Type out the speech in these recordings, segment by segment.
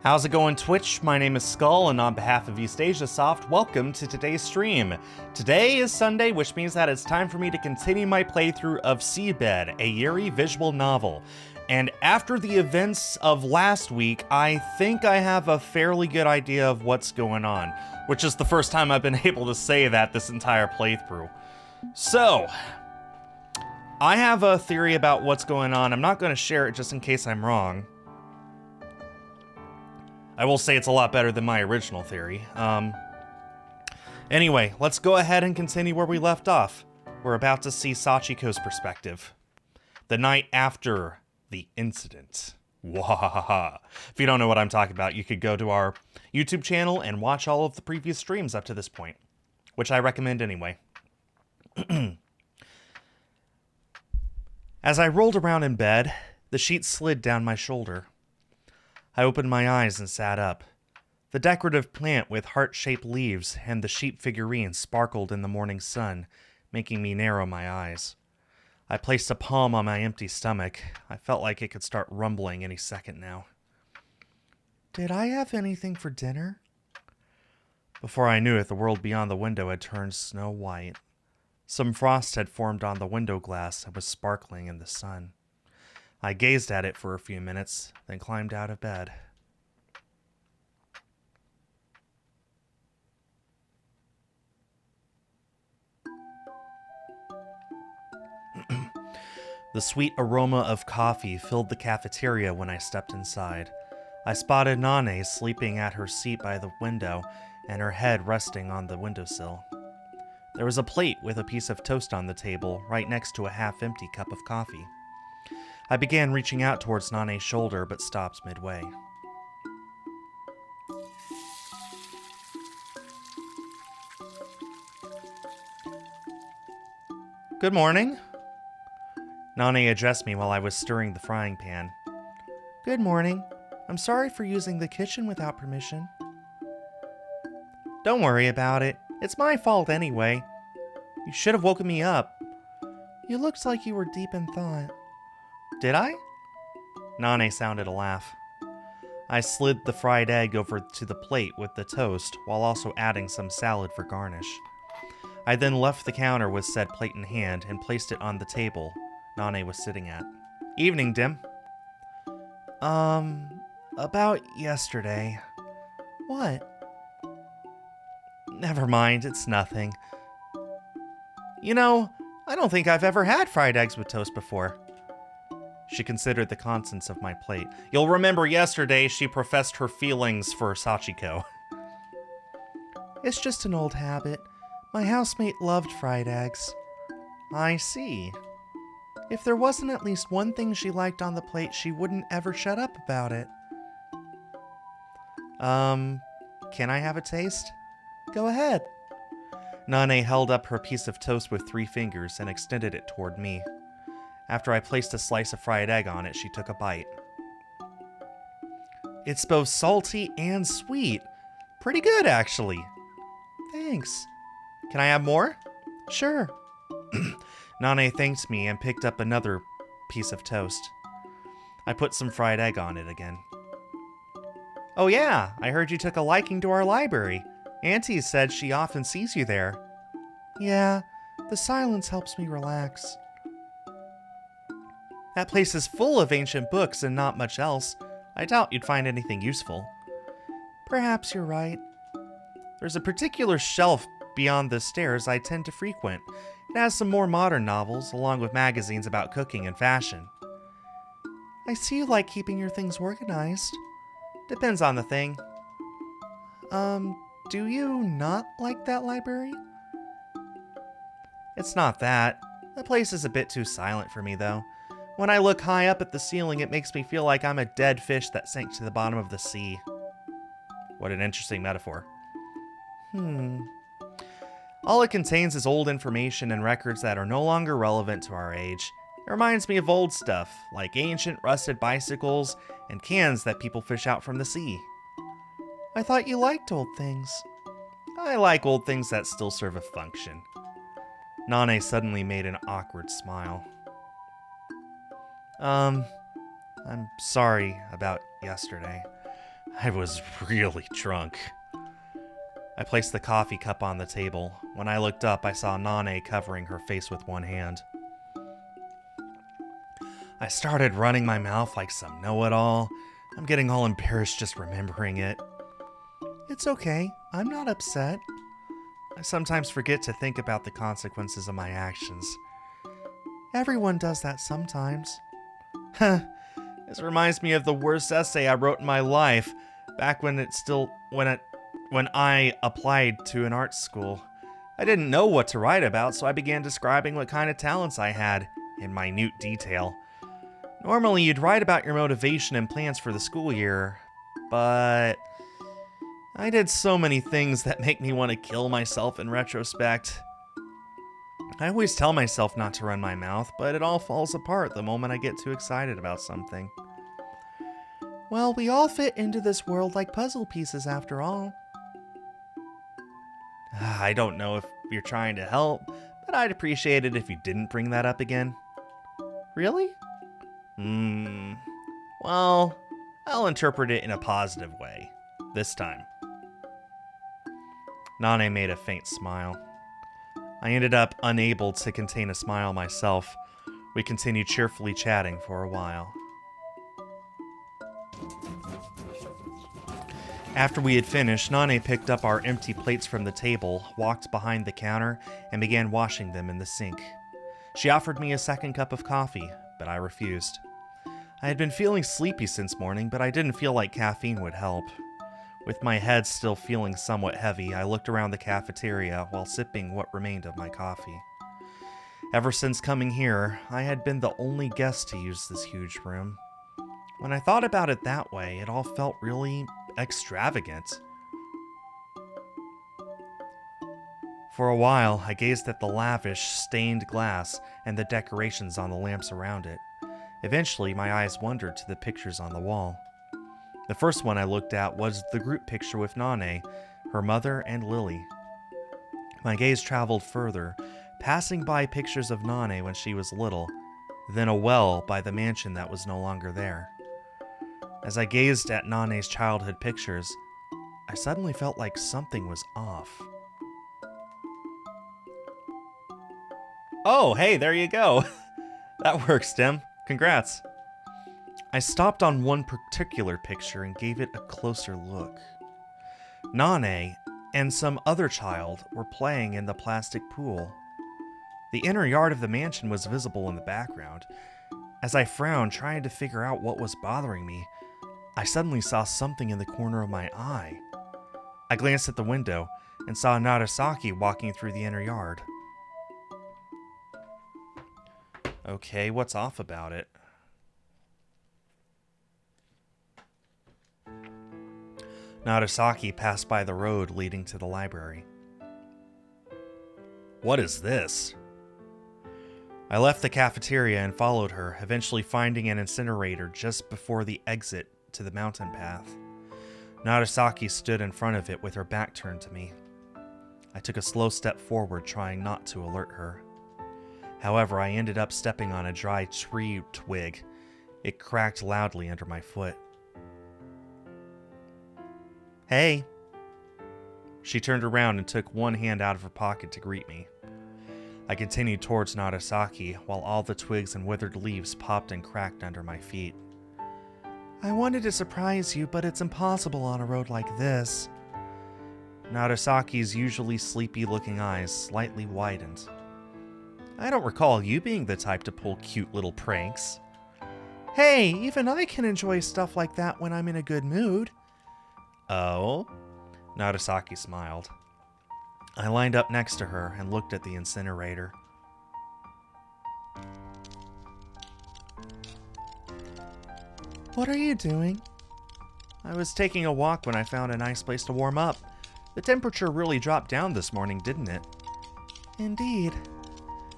How's it going, Twitch? My name is Skull, and on behalf of East Asia Soft, welcome to today's stream. Today is Sunday, which means that it's time for me to continue my playthrough of SeaBed, a Yuri visual novel. And after the events of last week, I think I have a fairly good idea of what's going on, which is the first time I've been able to say that this entire playthrough. So, I have a theory about what's going on. I'm not going to share it just in case I'm wrong. I will say it's a lot better than my original theory. Anyway, let's go ahead and continue where we left off. We're about to see Sachiko's perspective. The night after the incident. Wahahaha. If you don't know what I'm talking about, you could go to our YouTube channel and watch all of the previous streams up to this point, which I recommend anyway. As I rolled around in bed, the sheet slid down my shoulder. I opened my eyes and sat up. The decorative plant with heart-shaped leaves and the sheep figurine sparkled in the morning sun, making me narrow my eyes. I placed a palm on my empty stomach. I felt like it could start rumbling any second now. Did I have anything for dinner? Before I knew it, the world beyond the window had turned snow white. Some frost had formed on the window glass and was sparkling in the sun. I gazed at it for a few minutes, then climbed out of bed. The sweet aroma of coffee filled the cafeteria when I stepped inside. I spotted Nane sleeping at her seat by the window and her head resting on the windowsill. There was a plate with a piece of toast on the table right next to a half-empty cup of coffee. I began reaching out towards Nane's shoulder, but stopped midway. Good morning. Nane addressed me while I was stirring the frying pan. Good morning. I'm sorry for using the kitchen without permission. Don't worry about it. It's my fault anyway. You should have woken me up. You looked like you were deep in thought. Did I? Nane sounded a laugh. I slid the fried egg over to the plate with the toast while also adding some salad for garnish. I then left the counter with said plate in hand and placed it on the table Nane was sitting at. Evening, Dim. About yesterday. What? Never mind, it's nothing. You know, I don't think I've ever had fried eggs with toast before. She considered the contents of my plate. You'll remember yesterday she professed her feelings for Sachiko. It's just an old habit. My housemate loved fried eggs. I see. If there wasn't at least one thing she liked on the plate, she wouldn't ever shut up about it. Can I have a taste? Go ahead. Nane held up her piece of toast with 3 fingers and extended it toward me. After I placed a slice of fried egg on it, she took a bite. It's both salty and sweet. Pretty good, actually. Thanks. Can I have more? Sure. Nane thanked me and picked up another piece of toast. I put some fried egg on it again. Oh yeah, I heard you took a liking to our library. Auntie said she often sees you there. Yeah, the silence helps me relax. That place is full of ancient books and not much else. I doubt you'd find anything useful. Perhaps you're right. There's a particular shelf beyond the stairs I tend to frequent. It has some more modern novels, along with magazines about cooking and fashion. I see you like keeping your things organized. Depends on the thing. Do you not like that library? It's not that. The place is a bit too silent for me, though. When I look high up at the ceiling, it makes me feel like I'm a dead fish that sank to the bottom of the sea. What an interesting metaphor. All it contains is old information and records that are no longer relevant to our age. It reminds me of old stuff, like ancient rusted bicycles and cans that people fish out from the sea. I thought you liked old things. I like old things that still serve a function. Nane suddenly made an awkward smile. I'm sorry about yesterday. I was really drunk. I placed the coffee cup on the table. When I looked up, I saw Nane covering her face with one hand. I started running my mouth like some know-it-all. I'm getting all embarrassed just remembering it. It's okay. I'm not upset. I sometimes forget to think about the consequences of my actions. Everyone does that sometimes. Huh. This reminds me of the worst essay I wrote in my life, back when I applied to an art school. I didn't know what to write about, so I began describing what kind of talents I had, in minute detail. Normally, you'd write about your motivation and plans for the school year, but I did so many things that make me want to kill myself in retrospect. I always tell myself not to run my mouth, but it all falls apart the moment I get too excited about something. Well, we all fit into this world like puzzle pieces after all. I don't know if you're trying to help, but I'd appreciate it if you didn't bring that up again. Really? Well, I'll interpret it in a positive way. This time. Nane made a faint smile. I ended up unable to contain a smile myself. We continued cheerfully chatting for a while. After we had finished, Nane picked up our empty plates from the table, walked behind the counter, and began washing them in the sink. She offered me a second cup of coffee, but I refused. I had been feeling sleepy since morning, but I didn't feel like caffeine would help. With my head still feeling somewhat heavy, I looked around the cafeteria while sipping what remained of my coffee. Ever since coming here, I had been the only guest to use this huge room. When I thought about it that way, it all felt really extravagant. For a while, I gazed at the lavish, stained glass and the decorations on the lamps around it. Eventually, my eyes wandered to the pictures on the wall. The first one I looked at was the group picture with Nane, her mother, and Lily. My gaze traveled further, passing by pictures of Nane when she was little, then a well by the mansion that was no longer there. As I gazed at Nane's childhood pictures, I suddenly felt like something was off. Oh, hey, there you go. That works, Tim. Congrats. I stopped on one particular picture and gave it a closer look. Nane and some other child were playing in the plastic pool. The inner yard of the mansion was visible in the background. As I frowned, trying to figure out what was bothering me, I suddenly saw something in the corner of my eye. I glanced at the window and saw Nagasaki walking through the inner yard. Okay, what's off about it? Nagasaki passed by the road leading to the library. What is this? I left the cafeteria and followed her, eventually finding an incinerator just before the exit to the mountain path. Nagasaki stood in front of it with her back turned to me. I took a slow step forward, trying not to alert her. However, I ended up stepping on a dry tree twig. It cracked loudly under my foot. Hey. She turned around and took one hand out of her pocket to greet me. I continued towards Nagasaki while all the twigs and withered leaves popped and cracked under my feet. I wanted to surprise you, but it's impossible on a road like this. Nagasaki's usually sleepy-looking eyes slightly widened. I don't recall you being the type to pull cute little pranks. Hey, even I can enjoy stuff like that when I'm in a good mood. Oh? Nagasaki smiled. I lined up next to her and looked at the incinerator. What are you doing? I was taking a walk when I found a nice place to warm up. The temperature really dropped down this morning, didn't it? Indeed.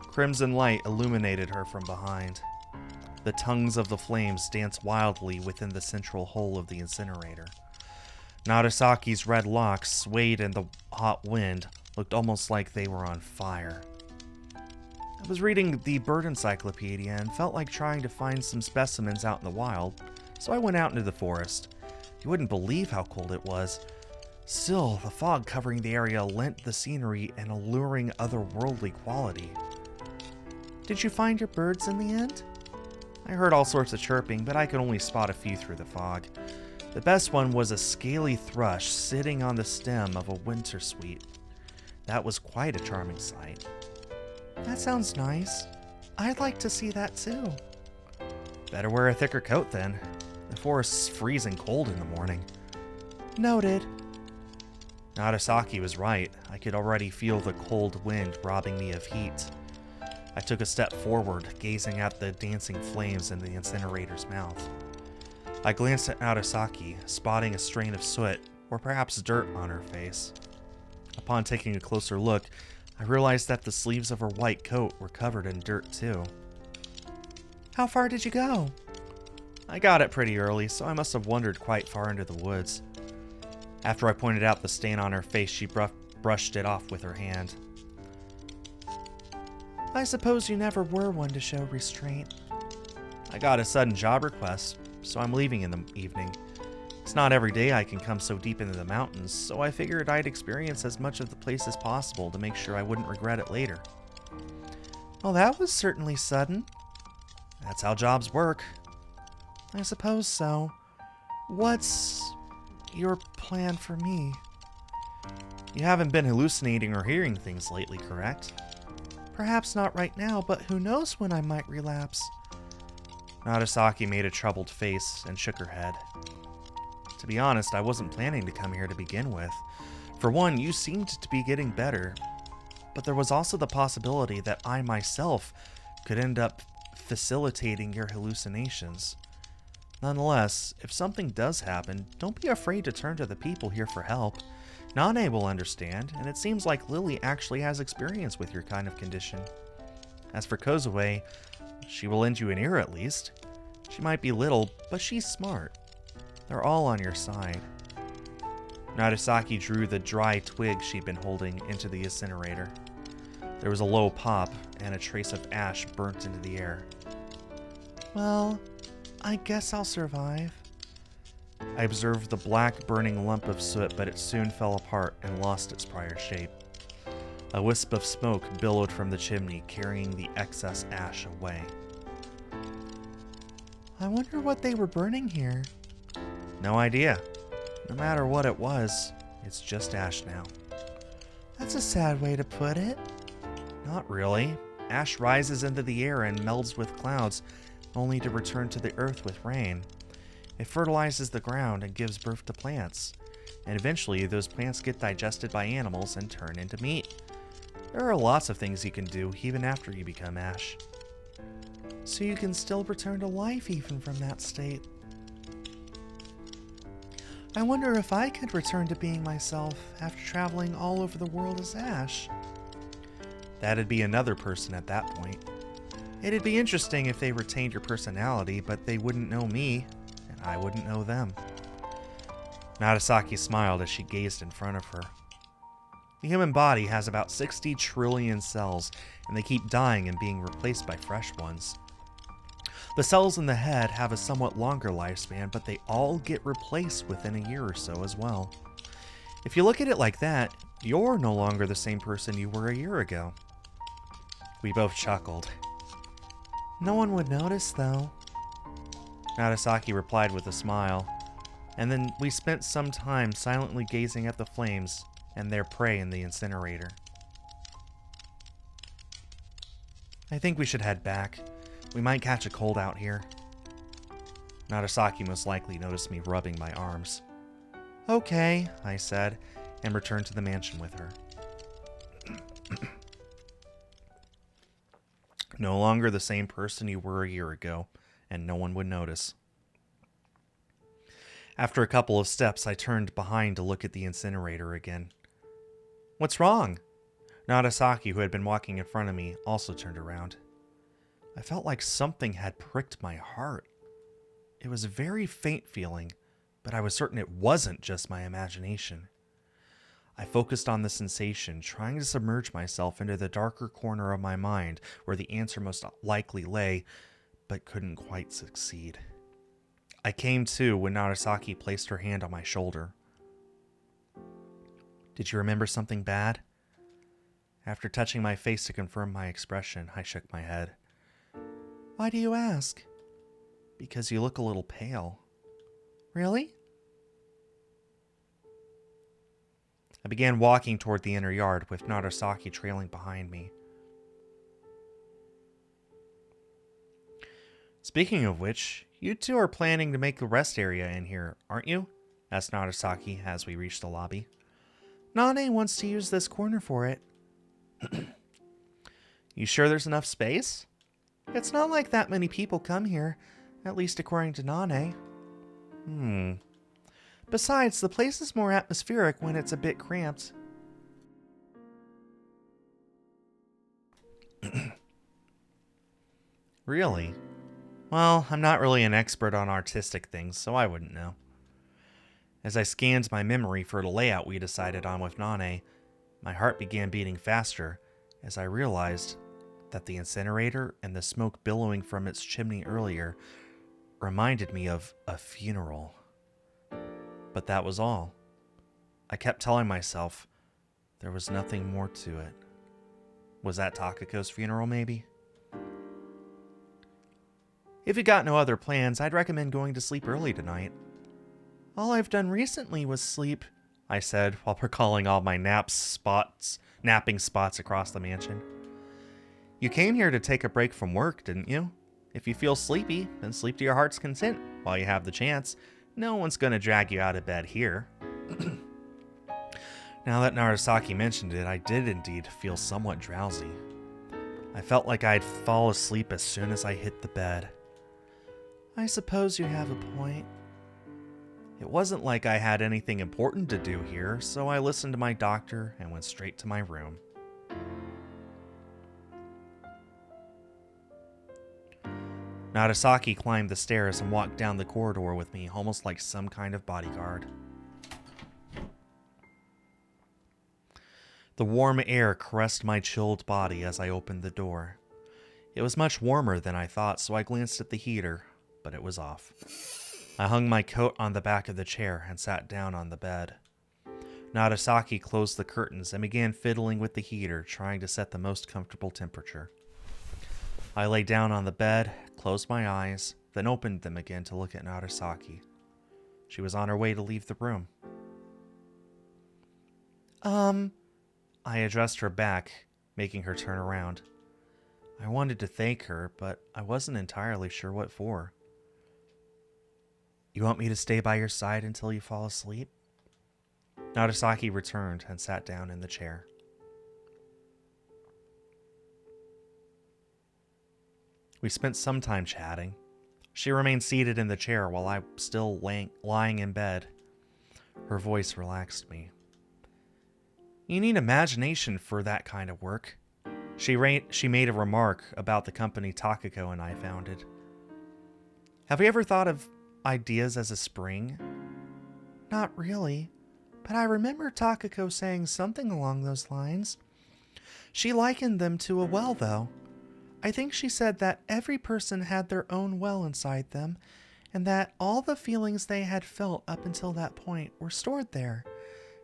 Crimson light illuminated her from behind. The tongues of the flames danced wildly within the central hole of the incinerator. Nagasaki's red locks, swayed in the hot wind, looked almost like they were on fire. I was reading the bird encyclopedia and felt like trying to find some specimens out in the wild, so I went out into the forest. You wouldn't believe how cold it was. Still, the fog covering the area lent the scenery an alluring otherworldly quality. Did you find your birds in the end? I heard all sorts of chirping, but I could only spot a few through the fog. The best one was a scaly thrush sitting on the stem of a winter sweet. That was quite a charming sight. That sounds nice. I'd like to see that too. Better wear a thicker coat then. The forest's freezing cold in the morning. Noted. Nagasaki was right. I could already feel the cold wind robbing me of heat. I took a step forward, gazing at the dancing flames in the incinerator's mouth. I glanced at Nagasaki, spotting a strain of soot, or perhaps dirt, on her face. Upon taking a closer look, I realized that the sleeves of her white coat were covered in dirt too. How far did you go? I got it pretty early, so I must have wandered quite far into the woods. After I pointed out the stain on her face, she brushed it off with her hand. I suppose you never were one to show restraint. I got a sudden job request, so I'm leaving in the evening. It's not every day I can come so deep into the mountains, so I figured I'd experience as much of the place as possible to make sure I wouldn't regret it later. Well, that was certainly sudden. That's how jobs work. I suppose so. What's your plan for me? You haven't been hallucinating or hearing things lately, correct? Perhaps not right now, but who knows when I might relapse. Nagasaki made a troubled face and shook her head. To be honest, I wasn't planning to come here to begin with. For one, you seemed to be getting better, but there was also the possibility that I myself could end up facilitating your hallucinations. Nonetheless, if something does happen, don't be afraid to turn to the people here for help. Nane will understand, and it seems like Lily actually has experience with your kind of condition. As for Kozue, she will lend you an ear at least. She might be little, but she's smart. They're all on your side. Nagasaki drew the dry twig she'd been holding into the incinerator. There was a low pop, and a trace of ash burnt into the air. Well, I guess I'll survive. I observed the black burning lump of soot, but it soon fell apart and lost its prior shape. A wisp of smoke billowed from the chimney, carrying the excess ash away. I wonder what they were burning here. No idea. No matter what it was, it's just ash now. That's a sad way to put it. Not really. Ash rises into the air and melds with clouds, only to return to the earth with rain. It fertilizes the ground and gives birth to plants. And eventually, those plants get digested by animals and turn into meat. There are lots of things you can do even after you become ash. So you can still return to life even from that state. I wonder if I could return to being myself after traveling all over the world as Ash. That'd be another person at that point. It'd be interesting if they retained your personality, but they wouldn't know me, and I wouldn't know them. Nagasaki smiled as she gazed in front of her. The human body has about 60 trillion cells, and they keep dying and being replaced by fresh ones. The cells in the head have a somewhat longer lifespan, but they all get replaced within a year or so as well. If you look at it like that, you're no longer the same person you were a year ago. We both chuckled. No one would notice, though. Nagasaki replied with a smile, and then we spent some time silently gazing at the flames and their prey in the incinerator. I think we should head back. We might catch a cold out here. Nagasaki most likely noticed me rubbing my arms. Okay, I said, and returned to the mansion with her. No longer the same person you were a year ago, and no one would notice. After a couple of steps, I turned behind to look at the incinerator again. What's wrong? Nagasaki, who had been walking in front of me, also turned around. I felt like something had pricked my heart. It was a very faint feeling, but I was certain it wasn't just my imagination. I focused on the sensation, trying to submerge myself into the darker corner of my mind where the answer most likely lay, but couldn't quite succeed. I came to when Narasaki placed her hand on my shoulder. Did you remember something bad? After touching my face to confirm my expression, I shook my head. Why do you ask? Because you look a little pale. Really? I began walking toward the inner yard with Narasaki trailing behind me. Speaking of which, you two are planning to make the rest area in here, aren't you? Asked Narasaki as we reached the lobby. Nane wants to use this corner for it. You sure there's enough space? It's not like that many people come here, at least according to Nane. Besides, the place is more atmospheric when it's a bit cramped. Really? Well, I'm not really an expert on artistic things, so I wouldn't know. As I scanned my memory for the layout we decided on with Nane, my heart began beating faster as I realized that the incinerator and the smoke billowing from its chimney earlier reminded me of a funeral. But that was all. I kept telling myself there was nothing more to it. Was that Takako's funeral, maybe? If you got no other plans, I'd recommend going to sleep early tonight. All I've done recently was sleep, I said while recalling all my napping spots across the mansion. You came here to take a break from work, didn't you? If you feel sleepy, then sleep to your heart's content while you have the chance. No one's going to drag you out of bed here. Now that Narasaki mentioned it, I did indeed feel somewhat drowsy. I felt like I'd fall asleep as soon as I hit the bed. I suppose you have a point. It wasn't like I had anything important to do here, so I listened to my doctor and went straight to my room. Narasaki climbed the stairs and walked down the corridor with me, almost like some kind of bodyguard. The warm air caressed my chilled body as I opened the door. It was much warmer than I thought, so I glanced at the heater, but it was off. I hung my coat on the back of the chair and sat down on the bed. Narasaki closed the curtains and began fiddling with the heater, trying to set the most comfortable temperature. I lay down on the bed, closed my eyes, then opened them again to look at Narasaki. She was on her way to leave the room. I addressed her back, making her turn around. I wanted to thank her, but I wasn't entirely sure what for. You want me to stay by your side until you fall asleep? Narasaki returned and sat down in the chair. We spent some time chatting. She remained seated in the chair while I was still lying in bed. Her voice relaxed me. You need imagination for that kind of work. She made a remark about the company Takako and I founded. Have you ever thought of ideas as a spring? Not really, but I remember Takako saying something along those lines. She likened them to a well, though. I think she said that every person had their own well inside them, and that all the feelings they had felt up until that point were stored there.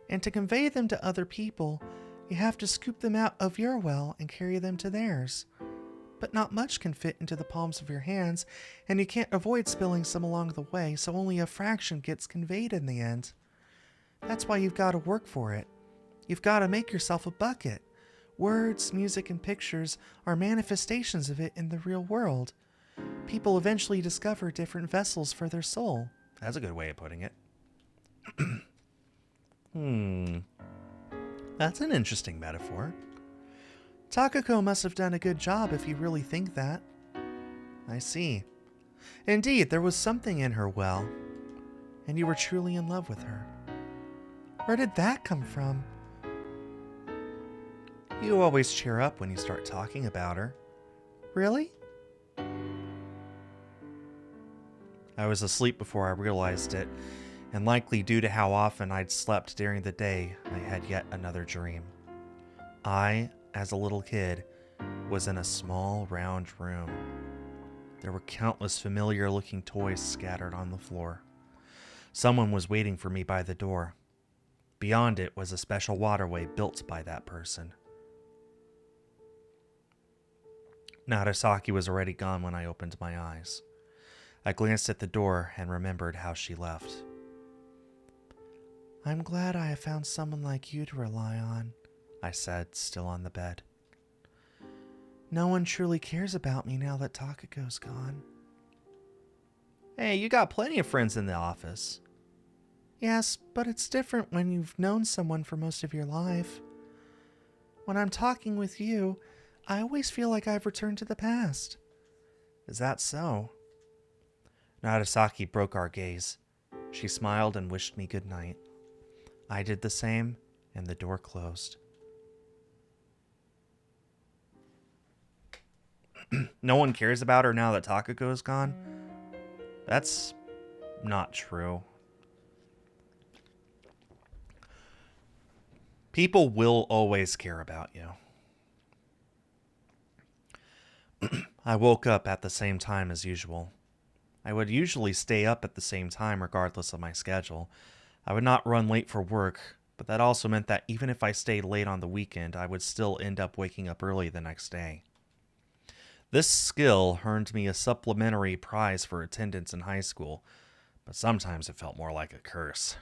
And to convey them to other people, you have to scoop them out of your well and carry them to theirs. But not much can fit into the palms of your hands, and you can't avoid spilling some along the way, so only a fraction gets conveyed in the end. That's why you've got to work for it. You've got to make yourself a bucket. Words, music, and pictures are manifestations of it in the real world. People eventually discover different vessels for their soul. That's a good way of putting it. That's an interesting metaphor. Takako must have done a good job if you really think that. I see. Indeed, there was something in her well, and you were truly in love with her. Where did that come from? You always cheer up when you start talking about her. Really? I was asleep before I realized it, and likely due to how often I'd slept during the day, I had yet another dream. I, as a little kid, was in a small, round room. There were countless familiar-looking toys scattered on the floor. Someone was waiting for me by the door. Beyond it was a special waterway built by that person. Nagasaki was already gone when I opened my eyes. I glanced at the door and remembered how she left. "I'm glad I have found someone like you to rely on," I said, still on the bed. "No one truly cares about me now that Takako's gone." "Hey, you got plenty of friends in the office." "Yes, but it's different when you've known someone for most of your life. When I'm talking with you, I always feel like I've returned to the past." "Is that so?" Nagasaki broke our gaze. She smiled and wished me good night. I did the same, and the door closed. No one cares about her now that Takako is gone? That's not true. People will always care about you. I woke up at the same time as usual. I would usually stay up at the same time regardless of my schedule. I would not run late for work, but that also meant that even if I stayed late on the weekend, I would still end up waking up early the next day. This skill earned me a supplementary prize for attendance in high school, but sometimes it felt more like a curse.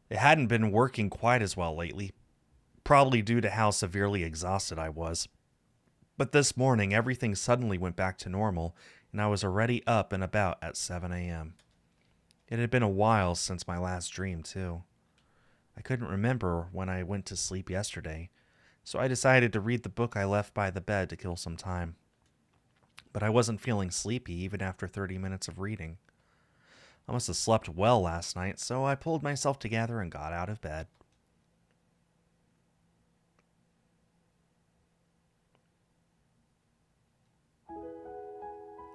It hadn't been working quite as well lately, probably due to how severely exhausted I was. But this morning, everything suddenly went back to normal, and I was already up and about at 7 a.m. It had been a while since my last dream, too. I couldn't remember when I went to sleep yesterday, so I decided to read the book I left by the bed to kill some time. But I wasn't feeling sleepy even after 30 minutes of reading. I must have slept well last night, so I pulled myself together and got out of bed.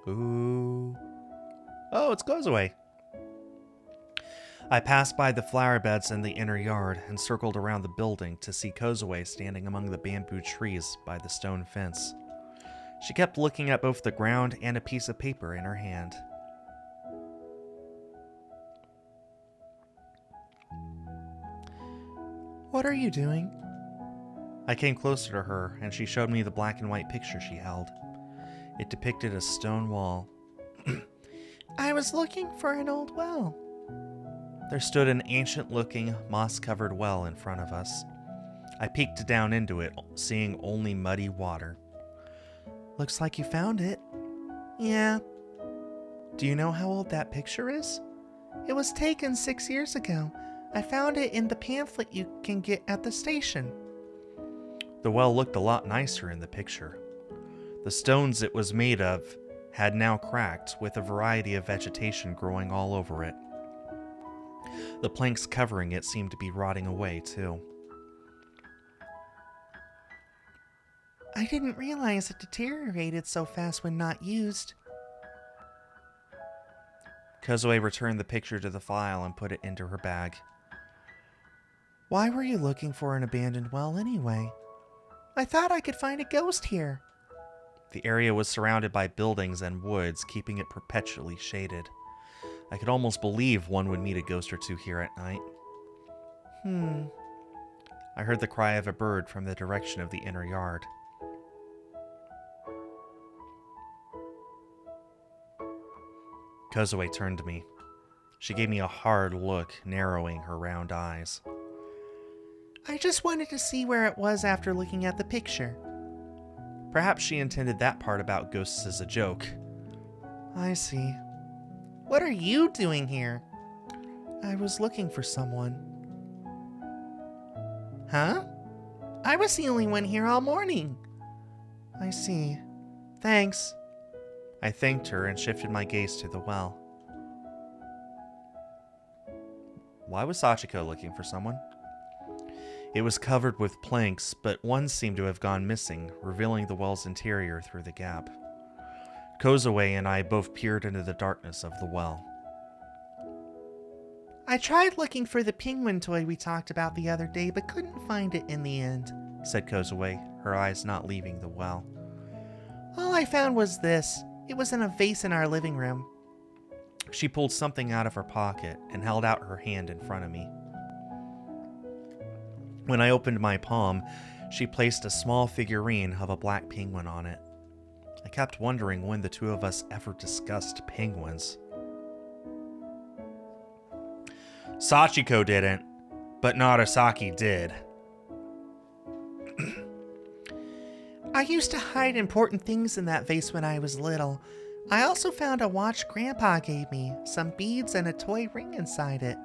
Ooh. Oh, it's Kozue. I passed by the flower beds in the inner yard and circled around the building to see Kozue standing among the bamboo trees by the stone fence. She kept looking at both the ground and a piece of paper in her hand. "What are you doing?" I came closer to her, and she showed me the black and white picture she held. It depicted a stone wall. "I was looking for an old well." There stood an ancient-looking, moss-covered well in front of us. I peeked down into it, seeing only muddy water. "Looks like you found it." "Yeah." "Do you know how old that picture is?" "It was taken 6 years ago. I found it in the pamphlet you can get at the station." The well looked a lot nicer in the picture. The stones it was made of had now cracked, with a variety of vegetation growing all over it. The planks covering it seemed to be rotting away, too. "I didn't realize it deteriorated so fast when not used." Kozue returned the picture to the file and put it into her bag. "Why were you looking for an abandoned well anyway?" "I thought I could find a ghost here." The area was surrounded by buildings and woods, keeping it perpetually shaded. I could almost believe one would meet a ghost or two here at night. I heard the cry of a bird from the direction of the inner yard. Kozue turned to me. She gave me a hard look, narrowing her round eyes. "I just wanted to see where it was after looking at the picture." Perhaps she intended that part about ghosts as a joke. "I see." "What are you doing here?" "I was looking for someone." "Huh? I was the only one here all morning." "I see. Thanks." I thanked her and shifted my gaze to the well. Why was Sachiko looking for someone? It was covered with planks, but one seemed to have gone missing, revealing the well's interior through the gap. Kozue and I both peered into the darkness of the well. "I tried looking for the penguin toy we talked about the other day, but couldn't find it in the end," said Kozue, her eyes not leaving the well. "All I found was this. It was in a vase in our living room. She pulled something out of her pocket and held out her hand in front of me. When I opened my palm, she placed a small figurine of a black penguin on it. I kept wondering when the two of us ever discussed penguins. Sachiko didn't, but Narasaki did. I used to hide important things in that vase when I was little. I also found a watch Grandpa gave me, some beads, and a toy ring inside it.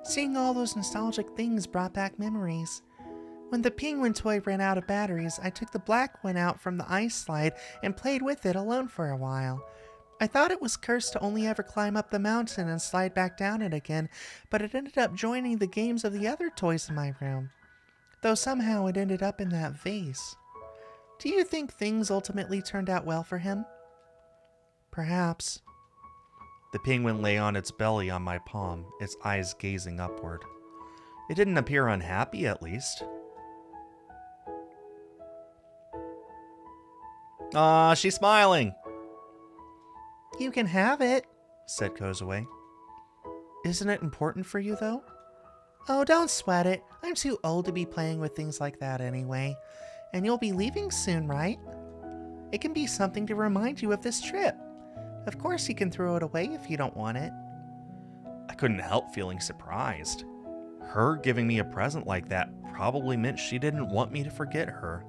Seeing all those nostalgic things brought back memories. When the penguin toy ran out of batteries, I took the black one out from the ice slide and played with it alone for a while. I thought it was cursed to only ever climb up the mountain and slide back down it again, but it ended up joining the games of the other toys in my room. Though somehow it ended up in that vase. Do you think things ultimately turned out well for him? Perhaps. The penguin lay on its belly on my palm, its eyes gazing upward. It didn't appear unhappy, at least. Ah, she's smiling. You can have it, said Kozue. Isn't it important for you, though? Oh, don't sweat it. I'm too old to be playing with things like that anyway. And you'll be leaving soon, right? It can be something to remind you of this trip. Of course you can throw it away if you don't want it. I couldn't help feeling surprised. Her giving me a present like that probably meant she didn't want me to forget her.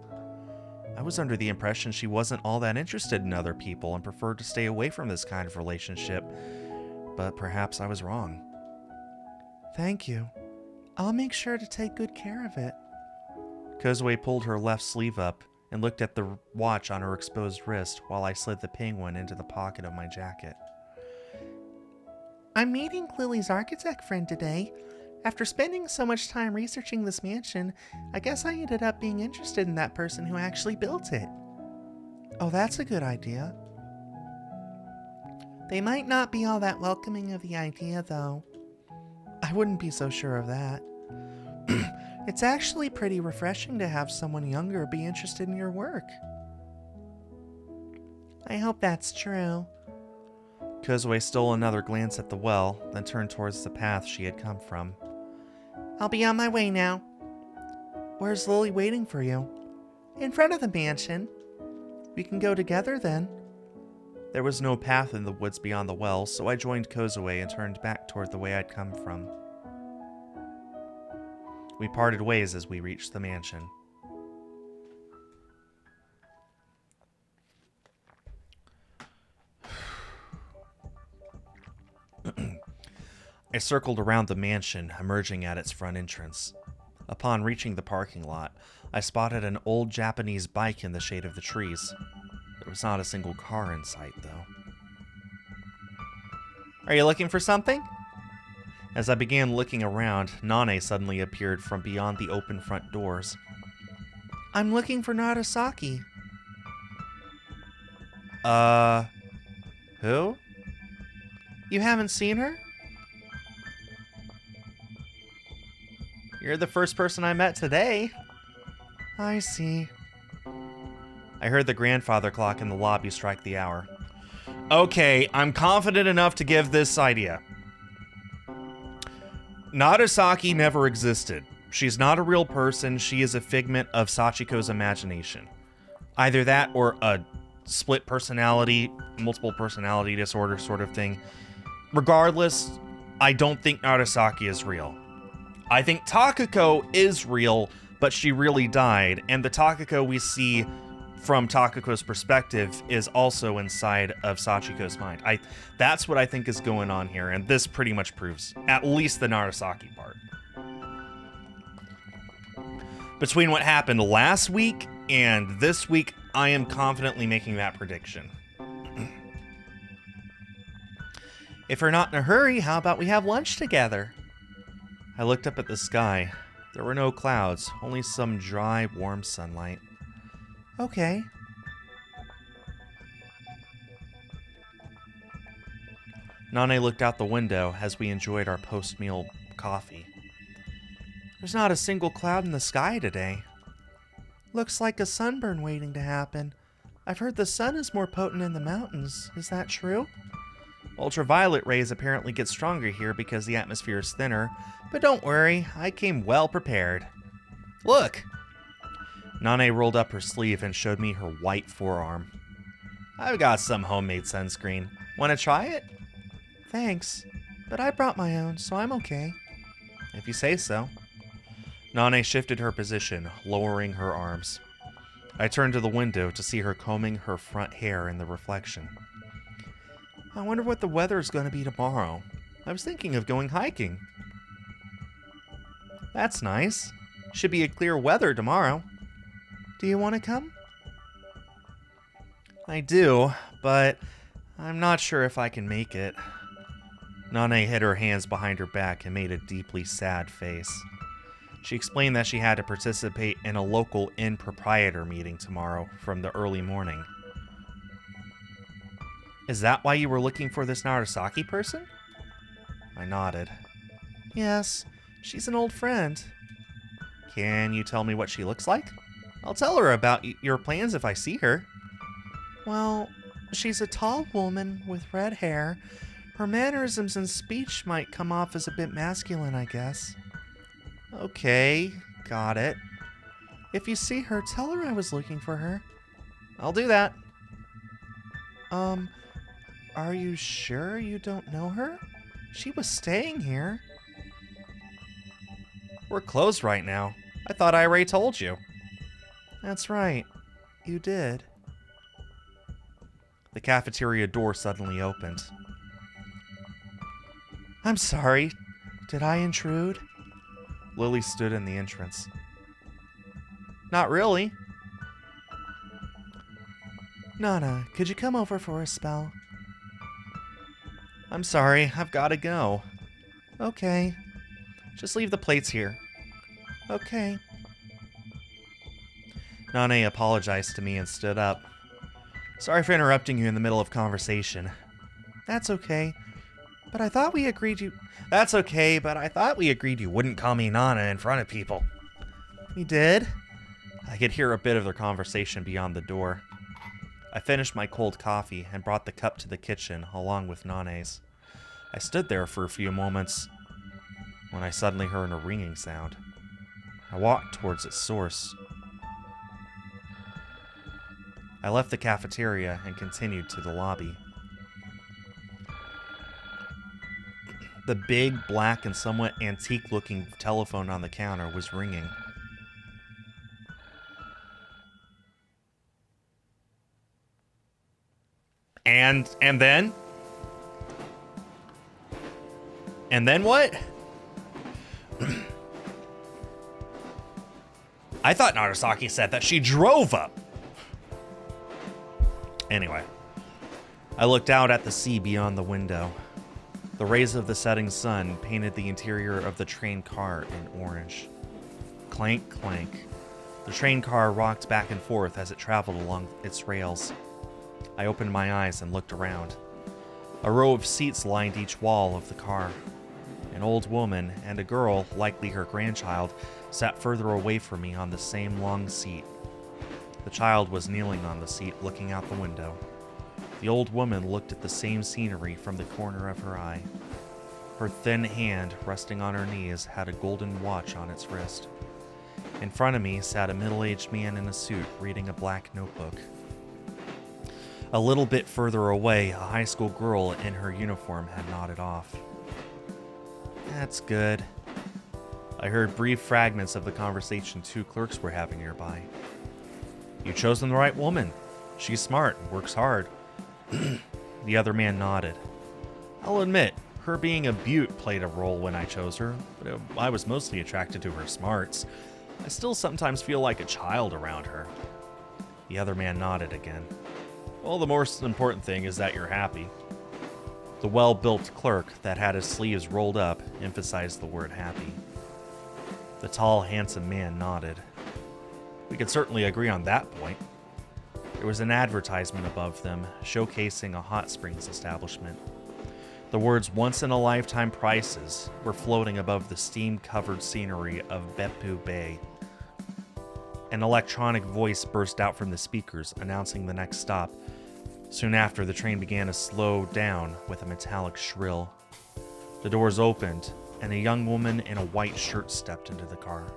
I was under the impression she wasn't all that interested in other people and preferred to stay away from this kind of relationship, but perhaps I was wrong. Thank you. I'll make sure to take good care of it. Kozue pulled her left sleeve up and looked at the watch on her exposed wrist while I slid the penguin into the pocket of my jacket. I'm meeting Lily's architect friend today. After spending so much time researching this mansion, I guess I ended up being interested in that person who actually built it. Oh, that's a good idea. They might not be all that welcoming of the idea, though. I wouldn't be so sure of that. It's actually pretty refreshing to have someone younger be interested in your work. I hope that's true. Kozue stole another glance at the well, then turned towards the path she had come from. I'll be on my way now. Where's Lily waiting for you? In front of the mansion. We can go together then. There was no path in the woods beyond the well, so I joined Kozue and turned back toward the way I'd come from. We parted ways as we reached the mansion. I circled around the mansion, emerging at its front entrance. Upon reaching the parking lot, I spotted an old Japanese bike in the shade of the trees. There was not a single car in sight, though. Are you looking for something? As I began looking around, Nane suddenly appeared from beyond the open front doors. I'm looking for Narasaki. Who? You haven't seen her? You're the first person I met today. I see. I heard the grandfather clock in the lobby strike the hour. Okay, I'm confident enough to give this idea. Narasaki never existed. She's not a real person. She is a figment of Sachiko's imagination. Either that or a split personality, multiple personality disorder sort of thing. Regardless, I don't think Narasaki is real. I think Takako is real, but she really died, and the Takako we see from Takako's perspective is also inside of Sachiko's mind. That's what I think is going on here, and this pretty much proves at least the Narasaki part. Between what happened last week and this week, I am confidently making that prediction. If we're not in a hurry, how about we have lunch together? I looked up at the sky. There were no clouds, only some dry, warm sunlight. Okay. Nane looked out the window as we enjoyed our post-meal coffee. There's not a single cloud in the sky today. Looks like a sunburn waiting to happen. I've heard the sun is more potent in the mountains. Is that true? Ultraviolet rays apparently get stronger here because the atmosphere is thinner, but don't worry, I came well prepared. Look! Nane rolled up her sleeve and showed me her white forearm. I've got some homemade sunscreen. Want to try it? Thanks, but I brought my own, so I'm okay. If you say so. Nane shifted her position, lowering her arms. I turned to the window to see her combing her front hair in the reflection. I wonder what the weather is going to be tomorrow. I was thinking of going hiking. That's nice. Should be a clear weather tomorrow. Do you want to come? I do, but I'm not sure if I can make it. Nane hid her hands behind her back and made a deeply sad face. She explained that she had to participate in a local inn proprietor meeting tomorrow from the early morning. Is that why you were looking for this Narasaki person? I nodded. Yes, she's an old friend. Can you tell me what she looks like? I'll tell her about your plans if I see her. Well, she's a tall woman with red hair. Her mannerisms and speech might come off as a bit masculine, I guess. Okay, got it. If you see her, tell her I was looking for her. I'll do that. Are you sure you don't know her? She was staying here. We're closed right now. I thought I already told you. That's right. You did. The cafeteria door suddenly opened. I'm sorry. Did I intrude? Lily stood in the entrance. Not really. Nana, could you come over for a spell? I'm sorry, I've got to go. Okay. Just leave the plates here. Okay. Nane apologized to me and stood up. Sorry for interrupting you in the middle of conversation. That's okay. But I thought we agreed you... That's okay, but I thought we agreed you wouldn't call me Nana in front of people. We did? I could hear a bit of their conversation beyond the door. I finished my cold coffee and brought the cup to the kitchen along with Nane's. I stood there for a few moments when I suddenly heard a ringing sound. I walked towards its source. I left the cafeteria and continued to the lobby. The big, black, and somewhat antique-looking telephone on the counter was ringing. And then? And then what? I thought Narasaki said that she drove up. Anyway, I looked out at the sea beyond the window. The rays of the setting sun painted the interior of the train car in orange. Clank, clank. The train car rocked back and forth as it traveled along its rails. I opened my eyes and looked around. A row of seats lined each wall of the car. An old woman and a girl, likely her grandchild, sat further away from me on the same long seat. The child was kneeling on the seat, looking out the window. The old woman looked at the same scenery from the corner of her eye. Her thin hand, resting on her knees, had a golden watch on its wrist. In front of me sat a middle-aged man in a suit, reading a black notebook. A little bit further away, a high school girl in her uniform had nodded off. That's good. I heard brief fragments of the conversation two clerks were having nearby. You've chosen the right woman. She's smart and works hard. The other man nodded. I'll admit, her being a beaut played a role when I chose her, but I was mostly attracted to her smarts. I still sometimes feel like a child around her. The other man nodded again. Well, the most important thing is that you're happy. The well-built clerk that had his sleeves rolled up emphasized the word happy. The tall, handsome man nodded. We could certainly agree on that point. There was an advertisement above them, showcasing a hot springs establishment. The words once-in-a-lifetime prices were floating above the steam-covered scenery of Beppu Bay. An electronic voice burst out from the speakers, announcing the next stop. Soon after, the train began to slow down with a metallic shrill. The doors opened, and a young woman in a white shirt stepped into the car.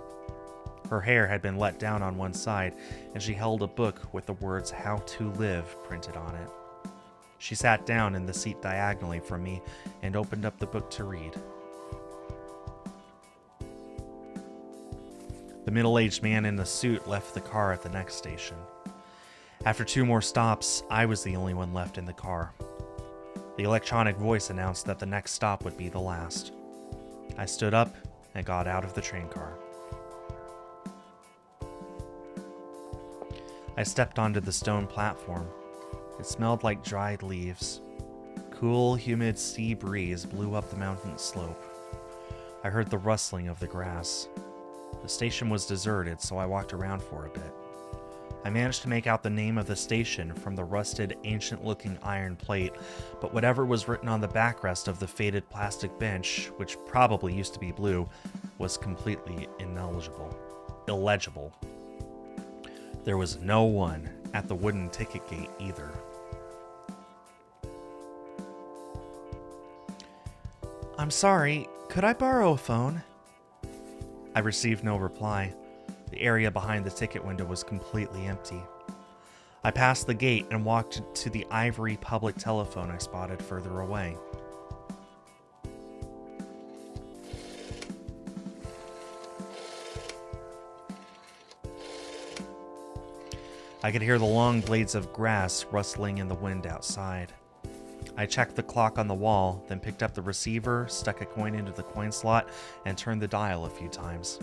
Her hair had been let down on one side, and she held a book with the words "How to Live" printed on it. She sat down in the seat diagonally from me and opened up the book to read. The middle-aged man in the suit left the car at the next station. After 2 more stops, I was the only one left in the car. The electronic voice announced that the next stop would be the last. I stood up and got out of the train car. I stepped onto the stone platform. It smelled like dried leaves. Cool, humid sea breeze blew up the mountain slope. I heard the rustling of the grass. The station was deserted, so I walked around for a bit. I managed to make out the name of the station from the rusted, ancient-looking iron plate, but whatever was written on the backrest of the faded plastic bench, which probably used to be blue, was completely illegible. There was no one at the wooden ticket gate either. "I'm sorry, could I borrow a phone?" I received no reply. The area behind the ticket window was completely empty. I passed the gate and walked to the ivory public telephone I spotted further away. I could hear the long blades of grass rustling in the wind outside. I checked the clock on the wall, then picked up the receiver, stuck a coin into the coin slot, and turned the dial a few times.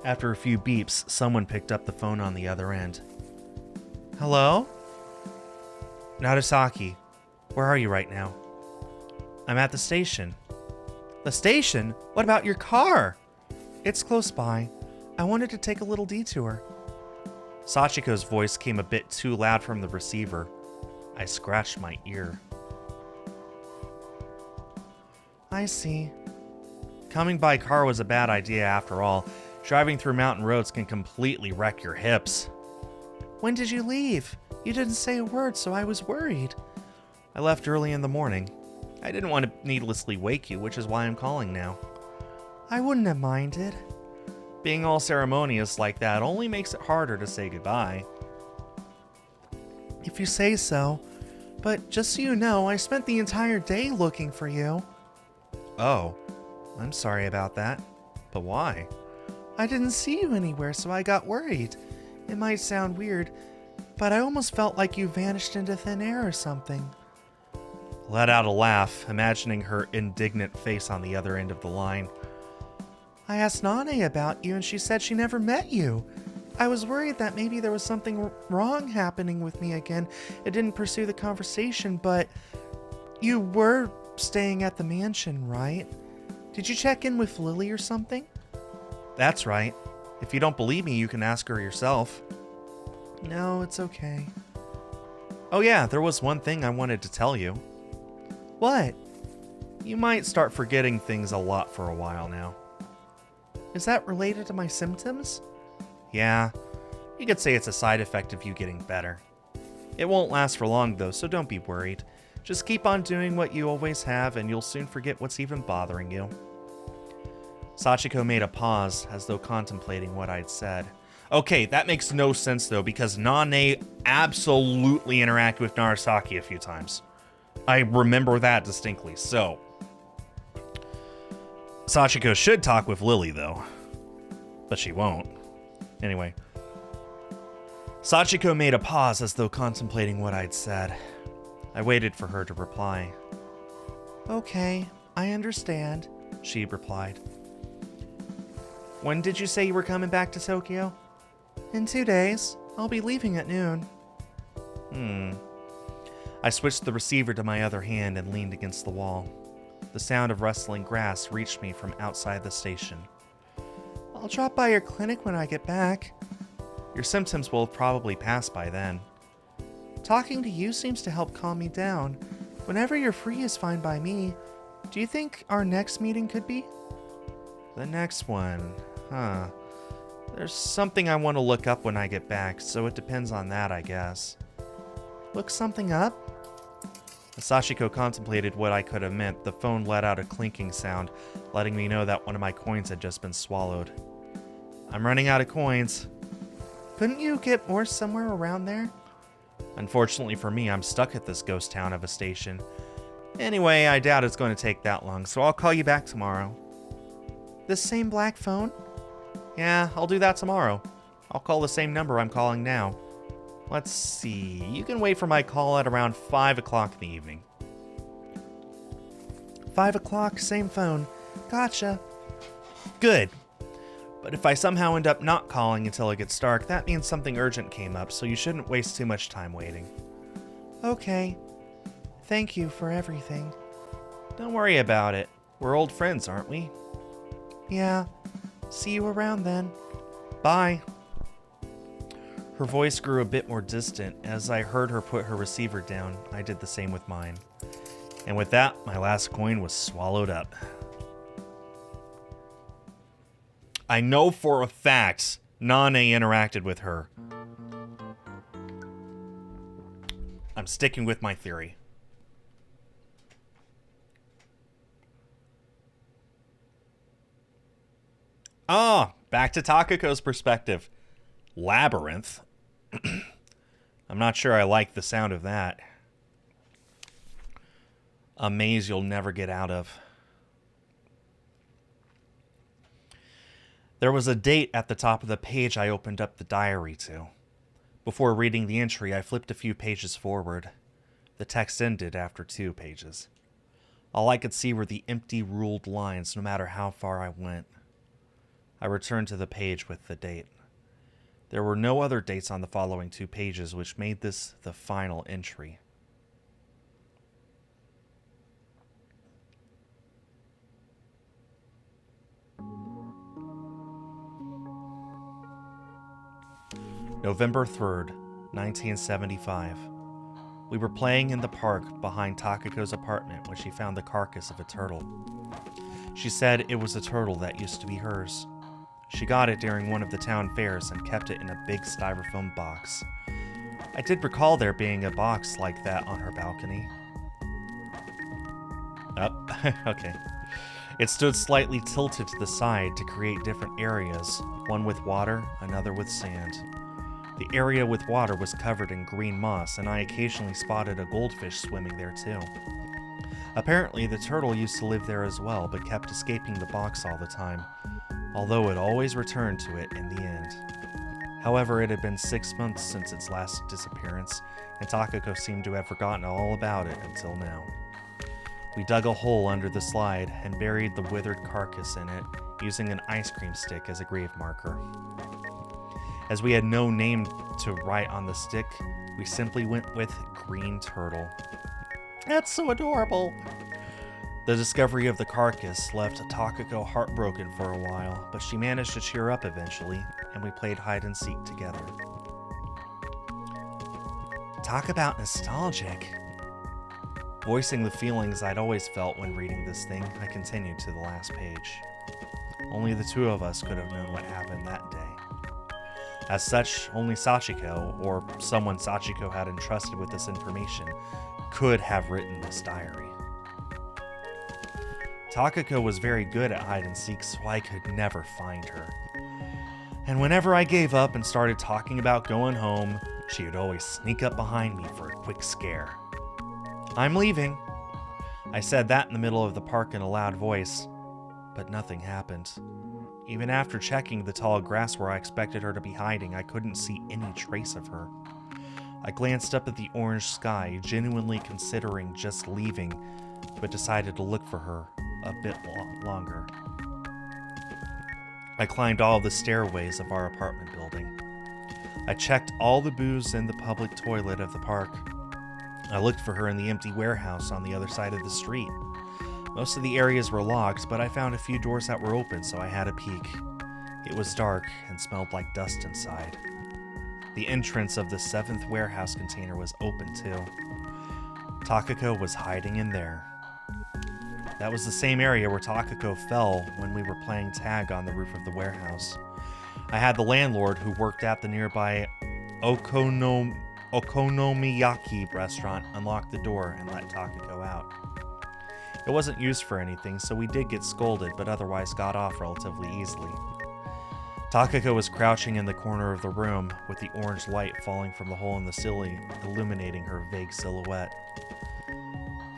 After a few beeps, someone picked up the phone on the other end. "Hello? Nagasaki, where are you right now?" "I'm at the station." "The station? What about your car?" "It's close by. I wanted to take a little detour." Sachiko's voice came a bit too loud from the receiver. I scratched my ear. "I see." Coming by car was a bad idea after all. Driving through mountain roads can completely wreck your hips. "When did you leave? You didn't say a word, so I was worried." "I left early in the morning. I didn't want to needlessly wake you, which is why I'm calling now." "I wouldn't have minded." Being all ceremonious like that only makes it harder to say goodbye. "If you say so. But just so you know, I spent the entire day looking for you." "Oh, I'm sorry about that. But why?" "I didn't see you anywhere, so I got worried. It might sound weird, but I almost felt like you vanished into thin air or something." Let out a laugh, imagining her indignant face on the other end of the line. "I asked Nane about you, and she said she never met you. I was worried that maybe there was something wrong happening with me again. It didn't pursue the conversation, but you were staying at the mansion, right? Did you check in with Lily or something?" "That's right. If you don't believe me, you can ask her yourself." "No, it's okay." "Oh yeah, there was one thing I wanted to tell you." "What?" "You might start forgetting things a lot for a while now." "Is that related to my symptoms?" "Yeah. You could say it's a side effect of you getting better. It won't last for long though, so don't be worried. Just keep on doing what you always have and you'll soon forget what's even bothering you." Sachiko made a pause, as though contemplating what I'd said. Okay, that makes no sense though, because Nane absolutely interacted with Narasaki a few times. I remember that distinctly, so... Sachiko should talk with Lily, though. But she won't. Anyway. Sachiko made a pause as though contemplating what I'd said. I waited for her to reply. "Okay, I understand," she replied. "When did you say you were coming back to Tokyo?" "In 2 days. I'll be leaving at noon." I switched the receiver to my other hand and leaned against the wall. The sound of rustling grass reached me from outside the station. "I'll drop by your clinic when I get back." "Your symptoms will have probably passed by then." "Talking to you seems to help calm me down. Whenever you're free is fine by me. Do you think our next meeting could be?" "The next one? Huh. There's something I want to look up when I get back, so it depends on that, I guess. Look something up? As Sachiko contemplated what I could have meant, the phone let out a clinking sound, letting me know that one of my coins had just been swallowed. I'm running out of coins. Couldn't you get more somewhere around there? Unfortunately for me, I'm stuck at this ghost town of a station. Anyway, I doubt it's going to take that long, so I'll call you back tomorrow. This same black phone? Yeah, I'll do that tomorrow. I'll call the same number I'm calling now. Let's see, you can wait for my call at around 5 o'clock in the evening. 5 o'clock, same phone. Gotcha. Good. But if I somehow end up not calling until it gets dark, that means something urgent came up, so you shouldn't waste too much time waiting. Okay. Thank you for everything. Don't worry about it. We're old friends, aren't we? Yeah. See you around then. Bye. Her voice grew a bit more distant. As I heard her put her receiver down, I did the same with mine. And with that, my last coin was swallowed up. I know for a fact Nane interacted with her. I'm sticking with my theory. Back to Takako's perspective. Labyrinth. I'm not sure I like the sound of that. A maze you'll never get out of. There was a date at the top of the page I opened up the diary to. Before reading the entry, I flipped a few pages forward. The text ended after 2 pages. All I could see were the empty, ruled lines, no matter how far I went. I returned to the page with the date. There were no other dates on the following 2 pages, which made this the final entry. November 3rd, 1975. We were playing in the park behind Takako's apartment when she found the carcass of a turtle. She said it was a turtle that used to be hers. She got it during one of the town fairs and kept it in a big styrofoam box. I did recall there being a box like that on her balcony. Okay. It stood slightly tilted to the side to create different areas, one with water, another with sand. The area with water was covered in green moss, and I occasionally spotted a goldfish swimming there too. Apparently, the turtle used to live there as well, but kept escaping the box all the time, although it always returned to it in the end. However, it had been 6 months since its last disappearance, and Takako seemed to have forgotten all about it until now. We dug a hole under the slide and buried the withered carcass in it, using an ice cream stick as a grave marker. As we had no name to write on the stick, we simply went with Green Turtle. That's so adorable! The discovery of the carcass left Takako heartbroken for a while, but she managed to cheer up eventually, and we played hide and seek together. Talk about nostalgic. Voicing the feelings I'd always felt when reading this thing, I continued to the last page. Only the 2 of us could have known what happened that day. As such, only Sachiko, or someone Sachiko had entrusted with this information, could have written this diary. Takako was very good at hide and seek, so I could never find her. And whenever I gave up and started talking about going home, she would always sneak up behind me for a quick scare. I'm leaving. I said that in the middle of the park in a loud voice, but nothing happened. Even after checking the tall grass where I expected her to be hiding, I couldn't see any trace of her. I glanced up at the orange sky, genuinely considering just leaving, but decided to look for her a bit longer. I climbed all the stairways of our apartment building. I checked all the booths in the public toilet of the park. I looked for her in the empty warehouse on the other side of the street. Most of the areas were locked, but I found a few doors that were open, so I had a peek. It was dark and smelled like dust inside. The entrance of the 7th warehouse container was open too. Takako was hiding in there. That was the same area where Takako fell when we were playing tag on the roof of the warehouse. I had the landlord who worked at the nearby Okonomiyaki restaurant unlock the door and let Takako out. It wasn't used for anything, so we did get scolded, but otherwise got off relatively easily. Takako was crouching in the corner of the room, with the orange light falling from the hole in the ceiling, illuminating her vague silhouette.